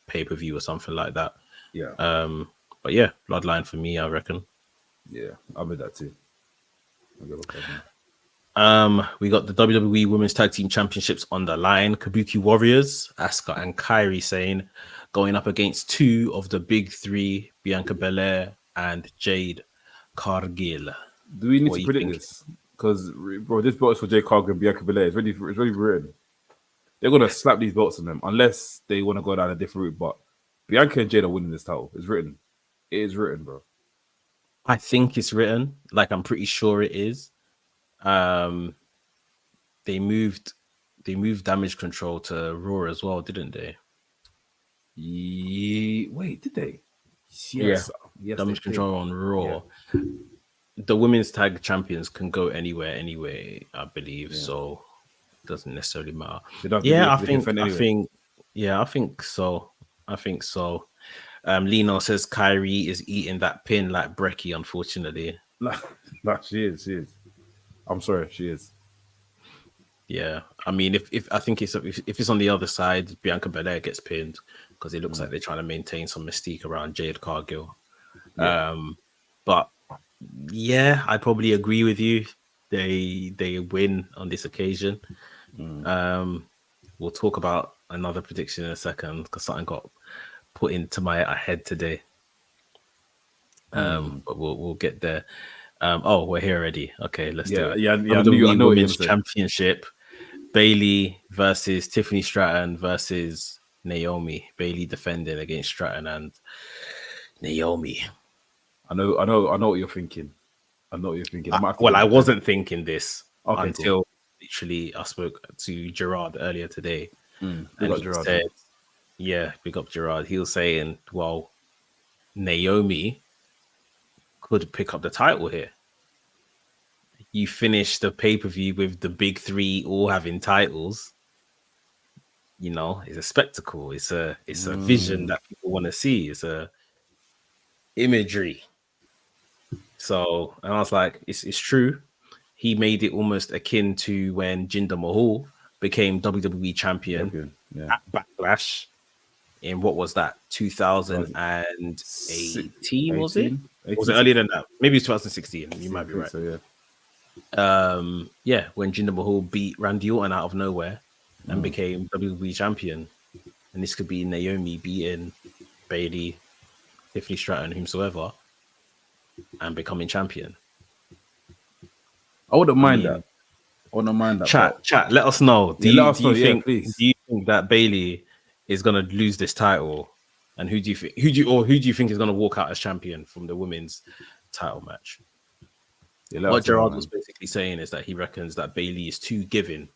pay-per-view or something like that. Yeah. But yeah, bloodline for me, I reckon. Yeah, I'll bet that too. We got the WWE Women's Tag Team Championships on the line. Kabuki Warriors, Asuka and Kairi Sane, going up against two of the big three, Bianca Belair and Jade Cargill. Do we need to predict this? Because, bro, this belt is for Jade Cargill and Bianca Belair. It's really written. They're going to slap these belts on them unless they want to go down a different route. But Bianca and Jade are winning this title. It's written. It is written, bro. I think it's written. Like, I'm pretty sure it is. They moved Damage Control to Raw as well, didn't they? Wait, did they? Yes. Damage Control on Raw. Yeah. The women's tag champions can go anywhere anyway, I believe. Yeah. So it doesn't necessarily matter. I think so. Lino says Kyrie is eating that pin like Brecky, unfortunately. She is. I'm sorry, she is. Yeah, I mean, if it's on the other side, Bianca Belair gets pinned because it looks like they're trying to maintain some mystique around Jade Cargill. Yeah. But yeah, I probably agree with you. They win on this occasion. We'll talk about another prediction in a second because something got put into my head today. But we'll get there. We're here already. Okay, let's do it. I know Women's Championship. Bailey versus Tiffany Stratton versus Naomi. Bailey defending against Stratton and Naomi. I know what you're thinking. I wasn't thinking this until literally I spoke to Gerard earlier today. And he said, big up Gerard. He was saying, well, Naomi could pick up the title here. You finish the pay-per-view with the big three all having titles. you know, it's a spectacle. It's a vision that people want to see. It's a imagery. So, and I was like, it's true. He made it almost akin to when Jinder Mahal became WWE champion Yeah. at Backlash in what was that, 2018? Was it? 18, Was it earlier than that? Maybe it's 2016. You might be right. So, yeah. Yeah, when Jinder Mahal beat Randy Orton out of nowhere and became WWE champion, and this could be Naomi beating Bayley, Tiffany Stratton, whomsoever, and becoming champion. I wouldn't mind that. I wouldn't mind that. Chat. Let us know. Do you think that Bayley is gonna lose this title? And who do you think is gonna walk out as champion from the women's title match? Yeah, what Gerard was basically saying is that he reckons that Bayley is too giving.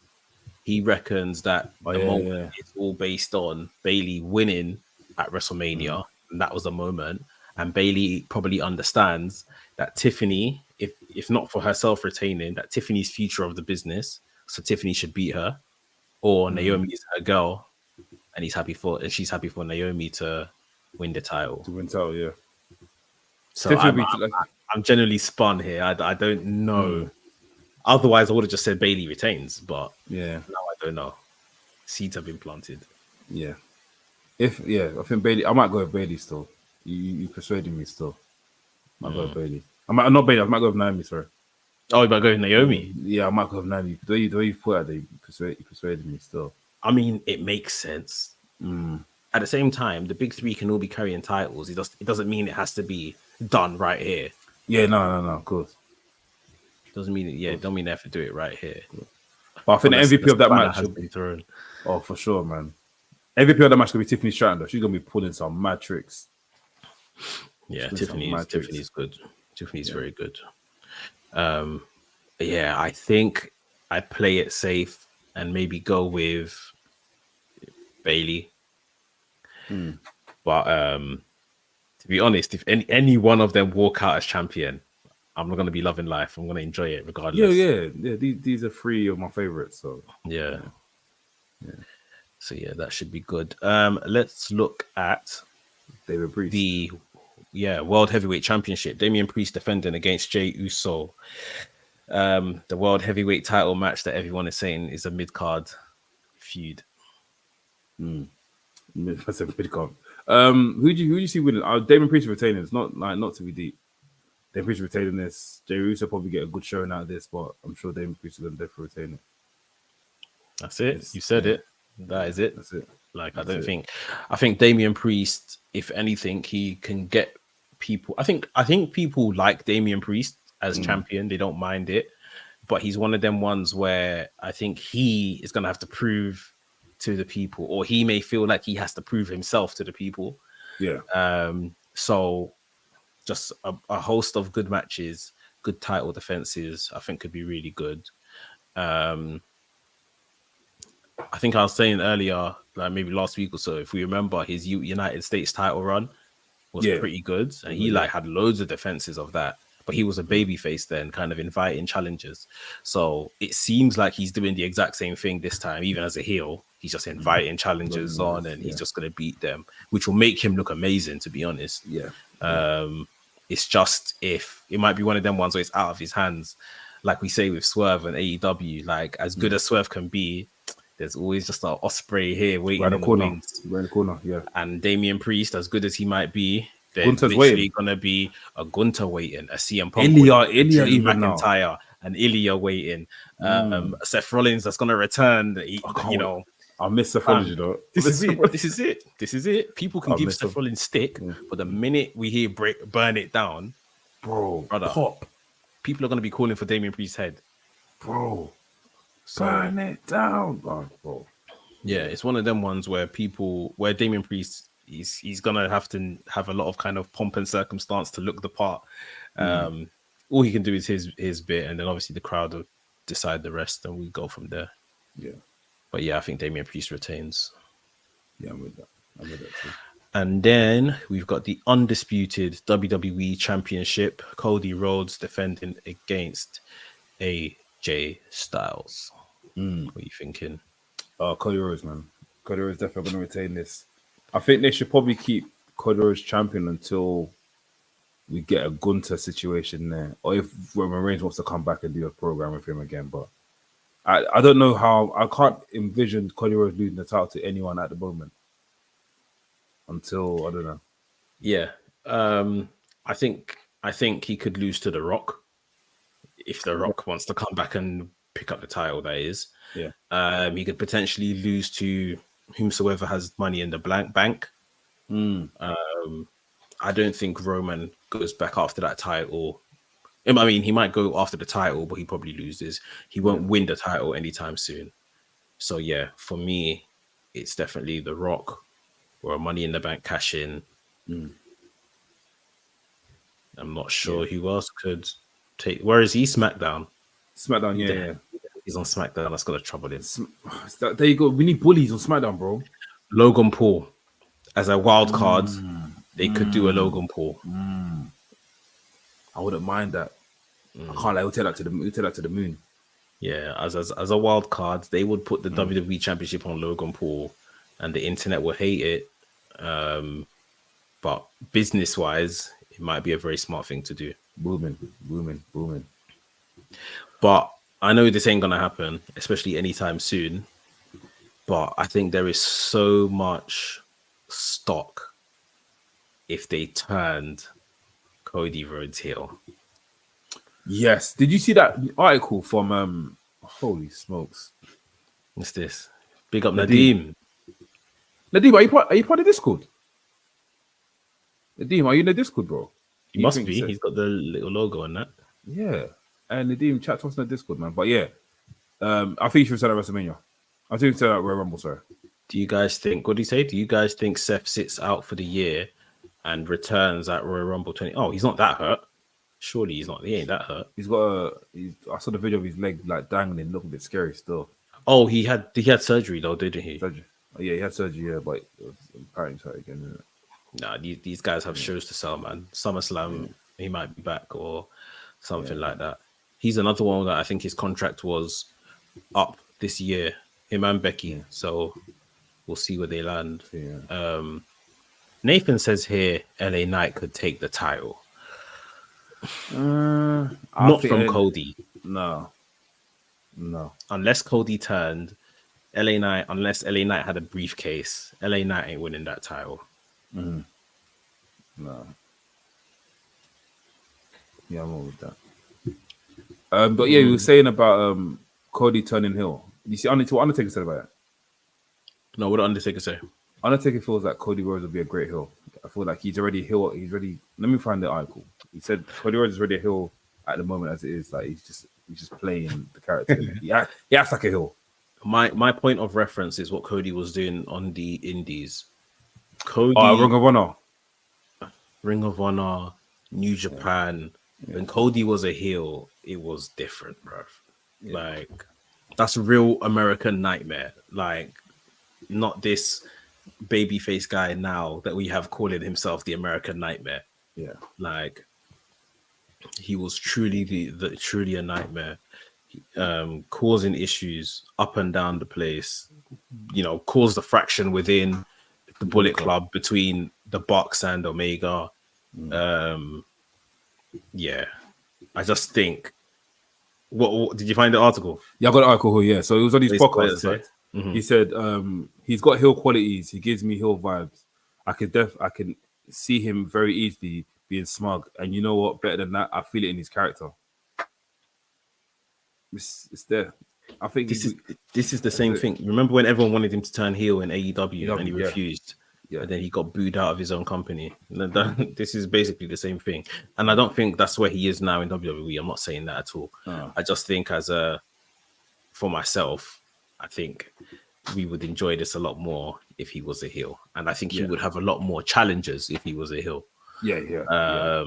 He reckons that the moment is all based on Bayley winning at WrestleMania, and that was the moment. And Bayley probably understands that Tiffany, if not for herself retaining, that Tiffany's future of the business, so Tiffany should beat her, or Naomi is her girl, and she's happy for Naomi to win the title. To win title, yeah. So I'm generally spun here. I don't know. Otherwise, I would have just said Bayley retains, but now I don't know. Seeds have been planted. Yeah. I think Bayley. I might go with Bayley still. You persuaded me still. I might go with Bayley. I might not Bayley. I might go with Naomi. Sorry. Oh, you might go with Naomi. Yeah, I might go with Naomi. The way you put it, you persuaded me still. I mean, it makes sense. At the same time, the big three can all be carrying titles. It doesn't mean it has to be done right here. Yeah, no, of course. Doesn't mean it. Yeah, don't mean they have to do it right here. But I think the MVP of that match has been thrown. Oh, for sure, man. MVP of that match could be Tiffany Stratton. Though. She's gonna be pulling some mad tricks. Yeah, Tiffany's good. Tiffany's very good. Yeah, I think I play it safe and maybe go with Bayley. But to be honest, if any one of them walk out as champion, I'm not going to be loving life. I'm going to enjoy it regardless. Yeah. These are three of my favorites. So yeah. So yeah, that should be good. Let's look at David Priest. The World Heavyweight Championship. Damian Priest defending against Jey Uso. The World Heavyweight title match that everyone is saying is a mid-card feud. That's a mid-card. Who do you see winning? Damian Priest retaining. It's not to be deep. Damian Priest retaining this. Jey Uso probably get a good showing out of this, but I'm sure Damian Priest is going to definitely retain it. That's it. You said it. That is it. That's it. I think Damian Priest, if anything, he can get people. I think people like Damian Priest as champion. They don't mind it, but he's one of them ones where I think he is going to have to prove to the people, or he may feel like he has to prove himself to the people. Yeah. So just a host of good matches, good title defenses, I think could be really good. I think I was saying earlier, like maybe last week or so, if we remember, his United States title run was pretty good, and he had loads of defenses of that. But he was a babyface then, kind of inviting challenges. So it seems like he's doing the exact same thing this time, even as a heel. He's just inviting challengers on, and he's just going to beat them, which will make him look amazing, to be honest. It's just if it might be one of them ones where it's out of his hands, like we say with Swerve and AEW. Like as good as Swerve can be, there's always just an Osprey here waiting in the wings. Right in the corner, yeah. And Damian Priest, as good as he might be, there's Gunther's literally going to be a Gunter waiting, a CM Punk, Ilya even McIntyre, and Ilya waiting. Seth Rollins that's going to return. I miss Seth Rollins, though. This is it. People can give Seth Rollins stick, but the minute we hear burn it down, brother, pop. People are going to be calling for Damian Priest's head. Bro. Burn it down, bro. Yeah, it's one of them ones where Damian Priest, he's gonna have to have a lot of kind of pomp and circumstance to look the part. All he can do is his bit, and then obviously the crowd will decide the rest, and we go from there. Yeah, but yeah, I think Damian Priest retains. Yeah, I'm with that too. And then we've got the undisputed WWE Championship. Cody Rhodes defending against AJ Styles. What are you thinking? Cody Rhodes, man. Cody Rhodes definitely going to retain this. I think they should probably keep Cody Rhodes champion until we get a Gunter situation there, or if Roman Reigns wants to come back and do a program with him again. But I don't know how. I can't envision Cody Rhodes losing the title to anyone at the moment until I don't know. Yeah, I think he could lose to The Rock if The Rock wants to come back and pick up the title. That is, yeah. He could potentially lose to whomsoever has money in the bank. I don't think Roman goes back after that title. I mean, he might go after the title, but he probably loses. He won't win the title anytime soon. So yeah, for me, it's definitely The Rock or a Money in the Bank cash in. I'm not sure who else could take. Where is he? SmackDown. SmackDown, yeah. He's on SmackDown. That's gonna trouble him. There you go. We need bullies on SmackDown, bro. Logan Paul as a wild card. They could do a Logan Paul. I wouldn't mind that. I can't lie. We'll take that to the moon. Yeah, as a wild card, they would put the WWE Championship on Logan Paul, and the internet will hate it. But business wise, it might be a very smart thing to do. Booming. But I know this ain't gonna happen, especially anytime soon. But I think there is so much stock if they turned Cody Rhodes heel. Yes. Did you see that article from holy smokes? What's this? Big up Nadeem. Nadeem, are you part of Discord? Nadeem, are you in the Discord, bro? He must be. He's got the little logo on that. Yeah. And Nadeem, chat to us in the Discord, man. But yeah, I think you should say that WrestleMania. I think you said that Royal Rumble, sorry. Do you guys think, what do you say? Do you guys think Seth sits out for the year and returns at Royal Rumble 20? Oh, he's not that hurt. Surely he's not. He ain't that hurt. He's got I saw the video of his leg like dangling, looking a bit scary still. Oh, he had surgery though, didn't he? Surgery. Oh, yeah, he had surgery, yeah, but apparently it's hurt again, isn't it? Nah, these guys have shows to sell, man. SummerSlam, he might be back or something like that. He's another one that I think his contract was up this year, him and Becky. Yeah. So we'll see where they land. Yeah. Nathan says here, LA Knight could take the title. Not from Cody. No. Unless Cody turned, unless LA Knight had a briefcase, LA Knight ain't winning that title. No. Yeah, I'm all with that. But yeah, we were saying about Cody turning heel. You see, what Undertaker said about it? No, what did Undertaker say? Undertaker feels like Cody Rhodes would be a great heel. I feel like he's already a heel. Let me find the article. He said Cody Rhodes is already a heel at the moment as it is. Like he's just playing the character. he acts like a heel. My point of reference is what Cody was doing on the Indies. Cody, Ring of Honor, New Japan. Yeah. When Cody was a heel, it was different, bro. Yeah. Like that's a real American nightmare. Like not this babyface guy now that we have calling himself the American Nightmare. Yeah, like he was truly truly a nightmare, causing issues up and down the place. You know, caused a fraction within the Bullet Club between the Bucks and Omega. Yeah, I just think. What did you find the article? Yeah, I got the article here. Yeah, so it was on his podcast. Right? Mm-hmm. He said he's got heel qualities. He gives me heel vibes. I can see him very easily being smug. And you know what? Better than that, I feel it in his character. It's there. I think this is the same thing. Remember when everyone wanted him to turn heel in AEW and he refused? Yeah. And then he got booed out of his own company. This is basically the same thing. And I don't think that's where he is now in WWE. I'm not saying that at all. Oh. I just think for myself, I think we would enjoy this a lot more if he was a heel. And I think he would have a lot more challenges if he was a heel. Yeah.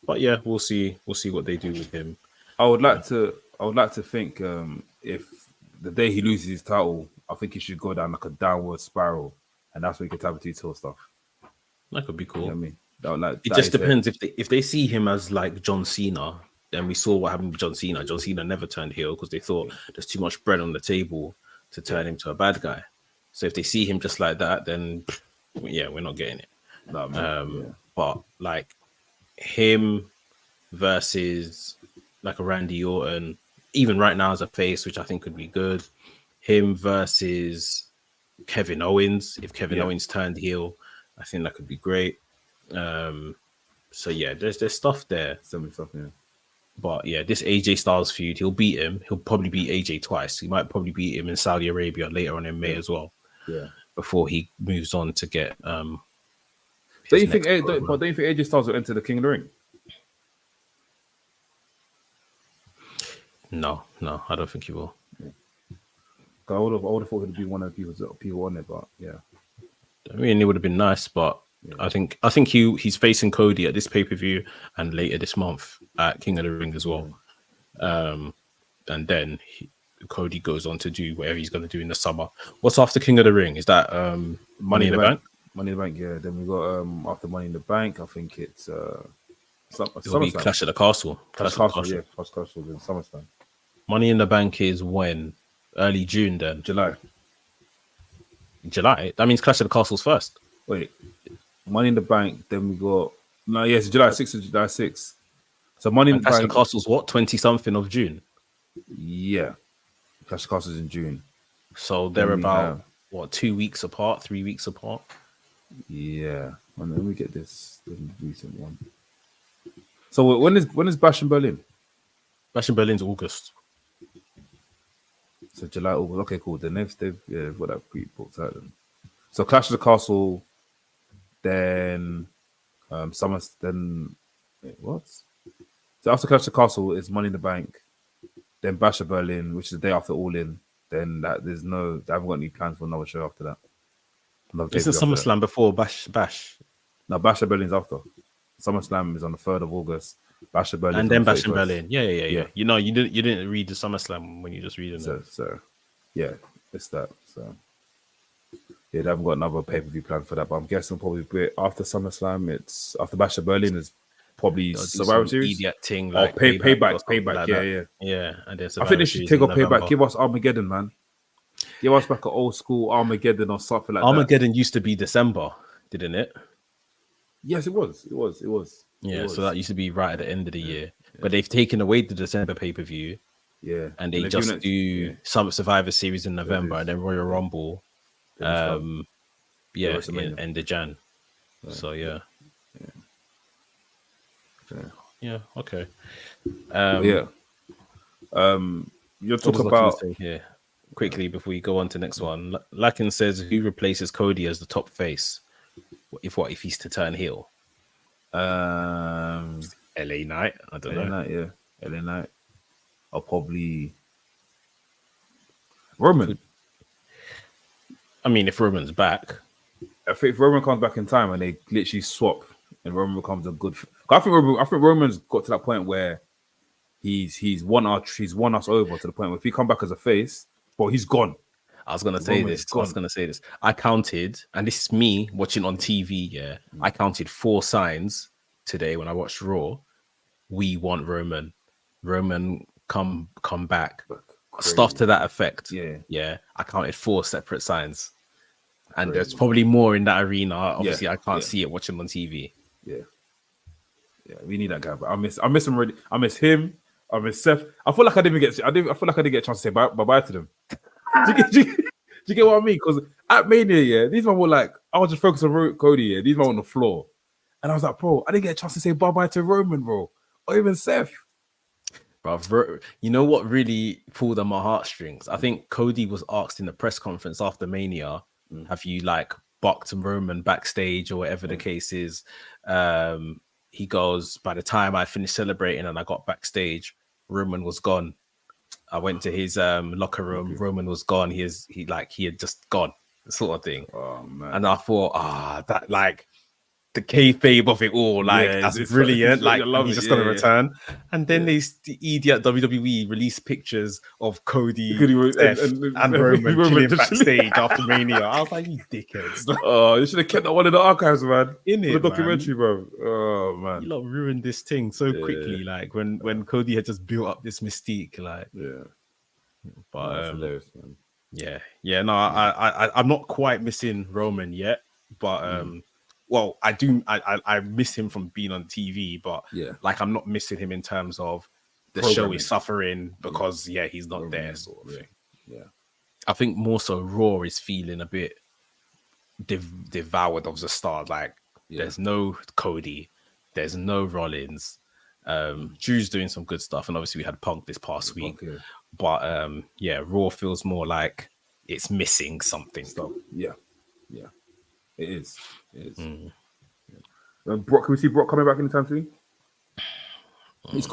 But yeah, we'll see. We'll see what they do with him. I would like to think if the day he loses his title, I think he should go down like a downward spiral. And that's where he can tap into heel stuff. That could be cool. You know what I mean? It just depends if they see him as like John Cena. Then we saw what happened with John Cena. John Cena never turned heel because they thought there's too much bread on the table to turn him to a bad guy. So if they see him just like that, then yeah, we're not getting it. Nah, man. But like him versus like a Randy Orton, even right now as a face, which I think could be good. Him versus Kevin Owens, if Kevin Owens turned heel, I think that could be great. So yeah, there's stuff there. Some stuff, yeah. But yeah, this AJ Styles feud, he'll beat him. He'll probably beat AJ twice. He might probably beat him in Saudi Arabia later on in May as well. Yeah. Before he moves on to get Don't you think AJ Styles will enter the King of the Ring? No, I don't think he will. Yeah. I would have thought he'd be one of the people on it, but yeah. I mean, it would have been nice, but I think he's facing Cody at this pay-per-view and later this month at King of the Ring as well. And then Cody goes on to do whatever he's going to do in the summer. What's after King of the Ring? Is that Money in the Bank? Money in the Bank, yeah. Then we got after Money in the Bank, I think it's it'll be Clash at the Castle. Clash Castle in SummerSlam. Money in the Bank is when? Early June then? July. That means Clash at the Castle's first. Wait. Money in the Bank, then we got it's July 6th. July 6th. So Money in the Bank. Clash at the Castle's what? 20-something of June? Yeah. Clash of Castles in June. So they're about 2 weeks apart, 3 weeks apart? Yeah. And then we get this recent one. So when is Bash in Berlin? Bash in Berlin's August. So July, August. Okay, cool. Then they've got that pre-booked out then. So Clash of the Castle, then what? So after Clash of the Castle is Money in the Bank, then Bash of Berlin, which is the day after All In. Then they haven't got any plans for another show after that. Isn't SummerSlam before Bash? No, Bash of Berlin's after. SummerSlam is on the 3rd of August. Bash of Berlin, and then Bash in Berlin. Yeah. You know, you didn't read the SummerSlam when you just reading it. So yeah, it's that. So yeah, they haven't got another pay-per-view plan for that. But I'm guessing probably after SummerSlam, it's after Bash of Berlin is probably Survivor Series. Idiot thing like payback. Like yeah. And then I think they should take up payback. Give us Armageddon, man. Give us back an old school Armageddon or something like Armageddon used to be December, didn't it? Yes, it was. Yeah, so that used to be right at the end of the year. But they've taken away the December pay-per-view. Yeah. And they just do some Survivor Series in November and then Royal Rumble. End of Jan. So yeah. Yeah, okay. You're talking about here quickly before we go on to the next one. Lakin says, who replaces Cody as the top face? If he's to turn heel? LA Knight. I don't know. LA Knight. Or probably Roman. I mean, if Roman's back, I think if Roman comes back in time and they literally swap, and Roman becomes a good. I think Roman's got to that point where he's won us over to the point where if he come back as a face, well, he's gone. I was gonna say this. I counted, and this is me watching on TV. Yeah, I counted 4 signs today when I watched Raw. We want Roman. Roman come back. Crazy. Stuff to that effect. Yeah. I counted 4 separate signs, and there's probably more in that arena. Obviously, I can't see it watching on TV. Yeah, we need that guy. But I miss him already. I miss him. I miss Seth. I feel like I didn't get a chance to say bye to them. Do you get what I mean? Because at Mania, these men were like, I was just focused on Cody. These men on the floor, and I was like, bro, I didn't get a chance to say bye to Roman, bro, or even Seth. Bro, you know what really pulled on my heartstrings? I think Cody was asked in the press conference after Mania, have you like bucked Roman backstage or whatever the case is? He goes, by the time I finished celebrating and I got backstage, Roman was gone. I went to his locker room. Okay. Roman was gone. He had just gone, sort of thing. Oh man! And I thought, that like the kayfabe of it all, like that's brilliant. Like he's just gonna return. And then the idiot WWE released pictures of Cody, Seth, and Roman chilling backstage after Mania. I was like, you dickheads! Oh, you should have kept that one in the archives, man. In it, the documentary, bro. Oh man, you lot ruined this thing so quickly. Like when Cody had just built up this mystique, like But that's hilarious, man. Yeah. No, I'm not quite missing Roman yet, but well, I do. I miss him from being on TV, but like I'm not missing him in terms of the show is suffering because he's not there, sort of thing. Yeah. I think more so Raw is feeling a bit devoured of the stars. Like there's no Cody, there's no Rollins. Drew's doing some good stuff, and obviously we had Punk this past week. But Raw feels more like it's missing something. Yeah. It is. Brock, can we see Brock coming back anytime soon? He's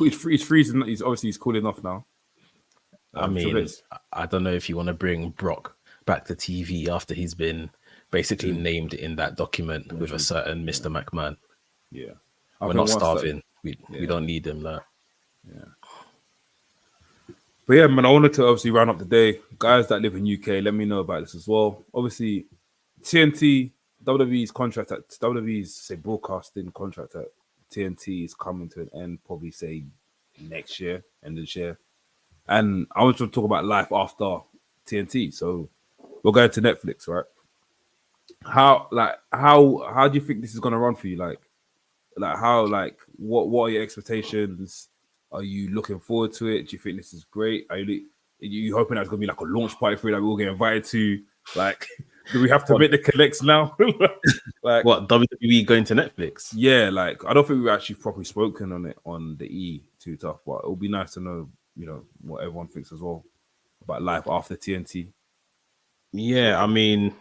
freezing. He's cool enough now. I mean, I don't know if you want to bring Brock back to TV after he's been basically named in that document with a certain Mr. McMahon. Yeah, we're not starving. We don't need him. Like. Yeah. But yeah, man, I wanted to obviously round up the day. Guys that live in UK, let me know about this as well. Obviously, TNT, WWE's broadcasting contract at TNT is coming to an end, probably say next year, end of this year. And I want to talk about life after TNT. So we're going to Netflix, right? How do you think this is gonna run for you? What are your expectations? Are you looking forward to it? Do you think this is great? Are you hoping that's gonna be like a launch party for you that we'll get invited to? Like, do we have to make the connects now? Like, what, WWE going to Netflix? Yeah, like I don't think we've actually properly spoken on it on the E Too Tough, but it'll be nice to know, what everyone thinks as well about life after TNT. Yeah, I mean,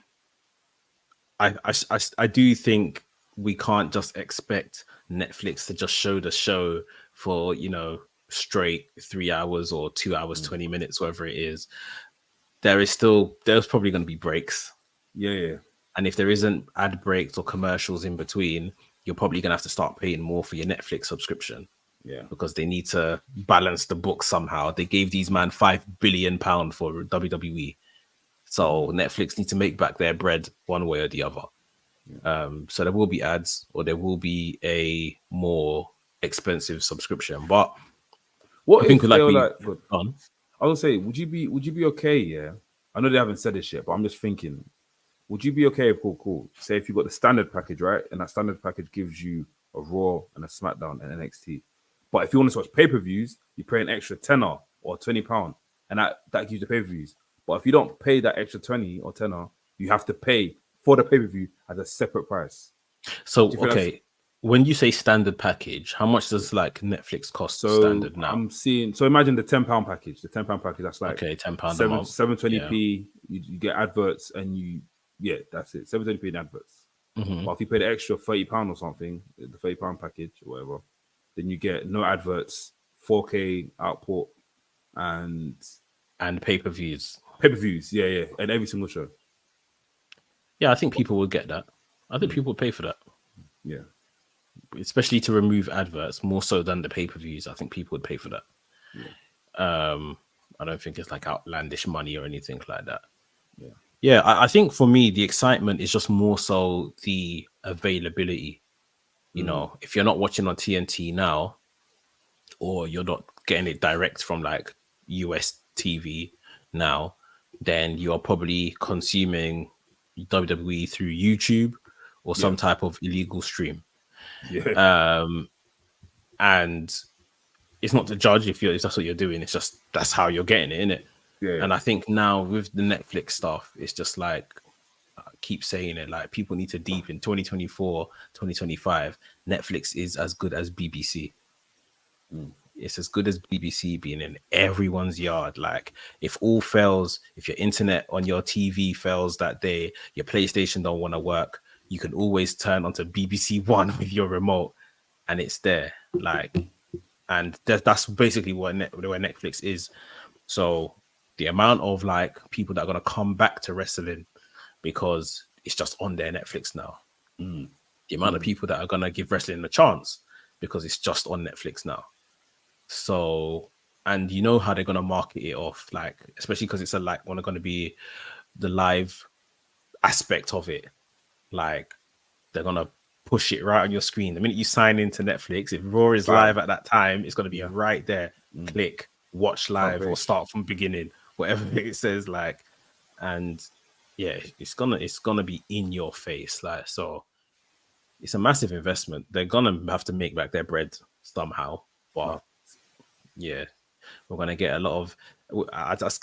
I do think we can't just expect Netflix to just show the show for, straight 3 hours or 2 hours, 20 minutes, whatever it is. There's probably going to be breaks. Yeah. And if there isn't ad breaks or commercials in between, you're probably going to have to start paying more for your Netflix subscription. Yeah. Because they need to balance the books somehow. They gave these man £5 billion for WWE. So Netflix need to make back their bread one way or the other. Yeah. So there will be ads or there will be a more expensive subscription. But what I think I was gonna say, would you be okay? Yeah, I know they haven't said this yet, but I'm just thinking, would you be okay if cool? Say if you got the standard package, right, and that standard package gives you a Raw and a SmackDown and NXT, but if you want to watch pay-per-views, you pay an extra £10 or £20, and that gives you pay-per-views. But if you don't pay that extra 20 or £10, you have to pay for the pay-per-view at a separate price. So okay, when you say standard package, how much does like Netflix cost standard now? I'm seeing. So imagine the £10 package. The £10 package, that's like £10 720p. You get adverts, and that's it. 720p in adverts. Mm-hmm. But if you pay the extra £30 or something, the £30 package or whatever, then you get no adverts, 4K output, and pay-per-views. Yeah, and every single show. Yeah, I think people would get that. I think people would pay for that. Yeah. Especially to remove adverts more so than the pay-per-views. I think people would pay for that. Yeah. I don't think it's like outlandish money or anything like that. Yeah. I think for me, the excitement is just more so the availability. If you're not watching on TNT now, or you're not getting it direct from like US TV now, then you're probably consuming WWE through YouTube or some type of illegal stream. Yeah. And it's not to judge if that's what you're doing. It's just that's how you're getting it, innit? Yeah. And I think now with the Netflix stuff, it's just like I keep saying it, like people need to deep in 2024, 2025. Netflix is as good as BBC. It's as good as BBC being in everyone's yard. Like if all fails, if your internet on your TV fails that day, your PlayStation don't want to work, you can always turn onto BBC One with your remote and it's there. Like, and that's basically where Netflix is. So the amount of like people that are going to come back to wrestling because it's just on their Netflix now. The amount of people that are going to give wrestling a chance because it's just on Netflix now. So, and you know how they're going to market it off, like, especially because it's going to be the live aspect of it. Like, they're going to push it right on your screen. The minute you sign into Netflix, if Raw is live at that time, it's going to be right there. Click, watch live or start from beginning, whatever it says, like, and yeah, it's gonna be in your face. Like, so it's a massive investment. They're gonna have to make back their bread somehow. But yeah, we're gonna get a lot of.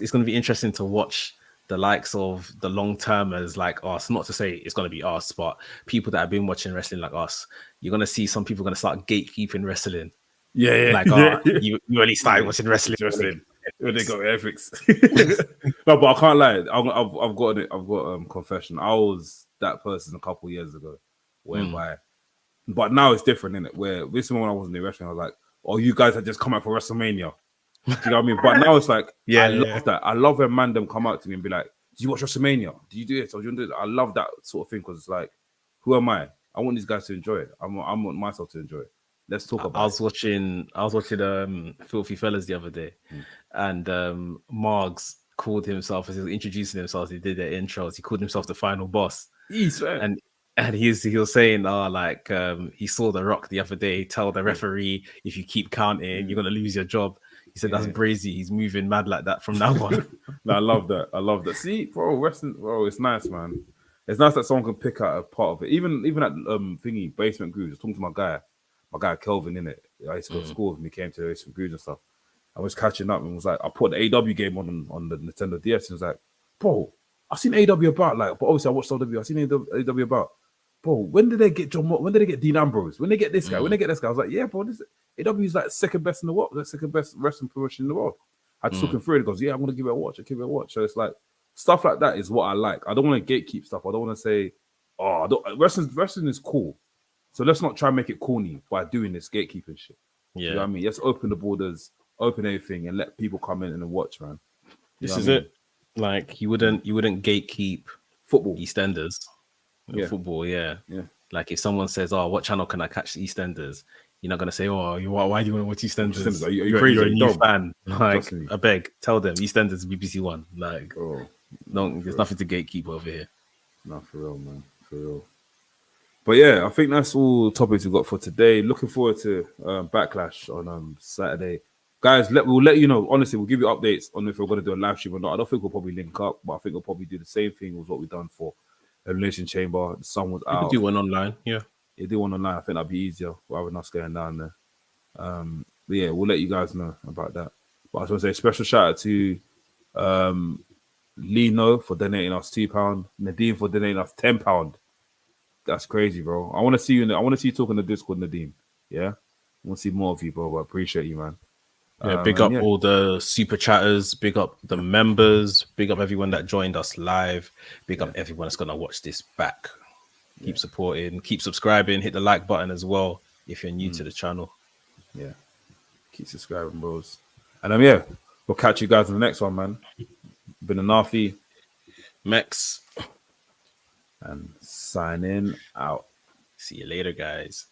It's gonna be interesting to watch the likes of the long termers like us. Not to say it's gonna be us, but people that have been watching wrestling like us. You're gonna see some people gonna start gatekeeping wrestling. Yeah, Like, you only started watching wrestling. It's wrestling. When they got ethics. No, but I can't lie. I've got confession. I was that person a couple years ago, whereby, but now it's different, isn't it? Where this one when I wasn't in wrestling, I was like, "Oh, you guys had just come out for WrestleMania." Do you know what I mean? But now it's like, I love that. I love when man them come out to me and be like, "Do you watch WrestleMania? Do you do it? Or do you do it?" I love that sort of thing because it's like, who am I? I want these guys to enjoy it. I want myself to enjoy it. Let's talk about. I was watching Filthy Fellas the other day, and Margs called himself as he was introducing himself. He did their intros. He called himself the final boss. And he was saying, he saw The Rock the other day tell the referee, if you keep counting, you're gonna lose your job. He said that's brazy. He's moving mad like that from now on. No, I love that. See, bro, wrestling, bro, it's nice, man. It's nice that someone can pick out a part of it. Even at thingy Basement Grooves. I was talking to my guy Kelvin in it. I used to go to school with him. He came to Basement Grooves and stuff. I was catching up and was like, I put the AW game on the Nintendo DS and was like, bro, I've seen AW about, like, but obviously I watched AW. I've seen AW about. Bro, when did they get when did they get Dean Ambrose? When they get this guy? When they get this guy? I was like, yeah, bro, AW is like second best in the world, like second best wrestling promotion in the world. I just took him through it. He goes, yeah, I'm gonna give it a watch. I give it a watch. So it's like stuff like that is what I like. I don't want to gatekeep stuff. I don't want to say, wrestling is cool. So let's not try and make it corny by doing this gatekeeping shit. Yeah, you know what I mean? Let's open the borders, open everything, and let people come in and watch, man. This is it. Like you wouldn't gatekeep football, EastEnders. Football, yeah. Like if someone says, "Oh, what channel can I catch the EastEnders?" You're not gonna say, "Oh, why do you want to watch EastEnders?" Are you you're a new fan. Like, I beg, tell them EastEnders BBC One. Like, there's nothing to gatekeep over here. No, for real, man, for real. But yeah, I think that's all topics we've got for today. Looking forward to Backlash on Saturday. Guys, we'll let you know. Honestly, we'll give you updates on if we're going to do a live stream or not. I don't think we'll probably link up, but I think we'll probably do the same thing with what we've done for Elimination Chamber. The sun was out. You could do one online, yeah. You do one online. I think that'd be easier rather than us going down there. But yeah, we'll let you guys know about that. But I just want to say a special shout out to Lino for donating us £2, Nadeem for donating us £10. That's crazy, bro. I want to see you. I want to see you talking to Discord, Nadeem. Yeah, I want to see more of you, bro. But I appreciate you, man. Yeah, big up all the super chatters, big up the members, big up everyone that joined us live, big up everyone that's gonna watch this back. Keep supporting, keep subscribing, hit the like button as well if you're new to the channel. Yeah, keep subscribing, bros. And we'll catch you guys in the next one, man. Been a Nafi, Mex, and signing out. See you later, guys.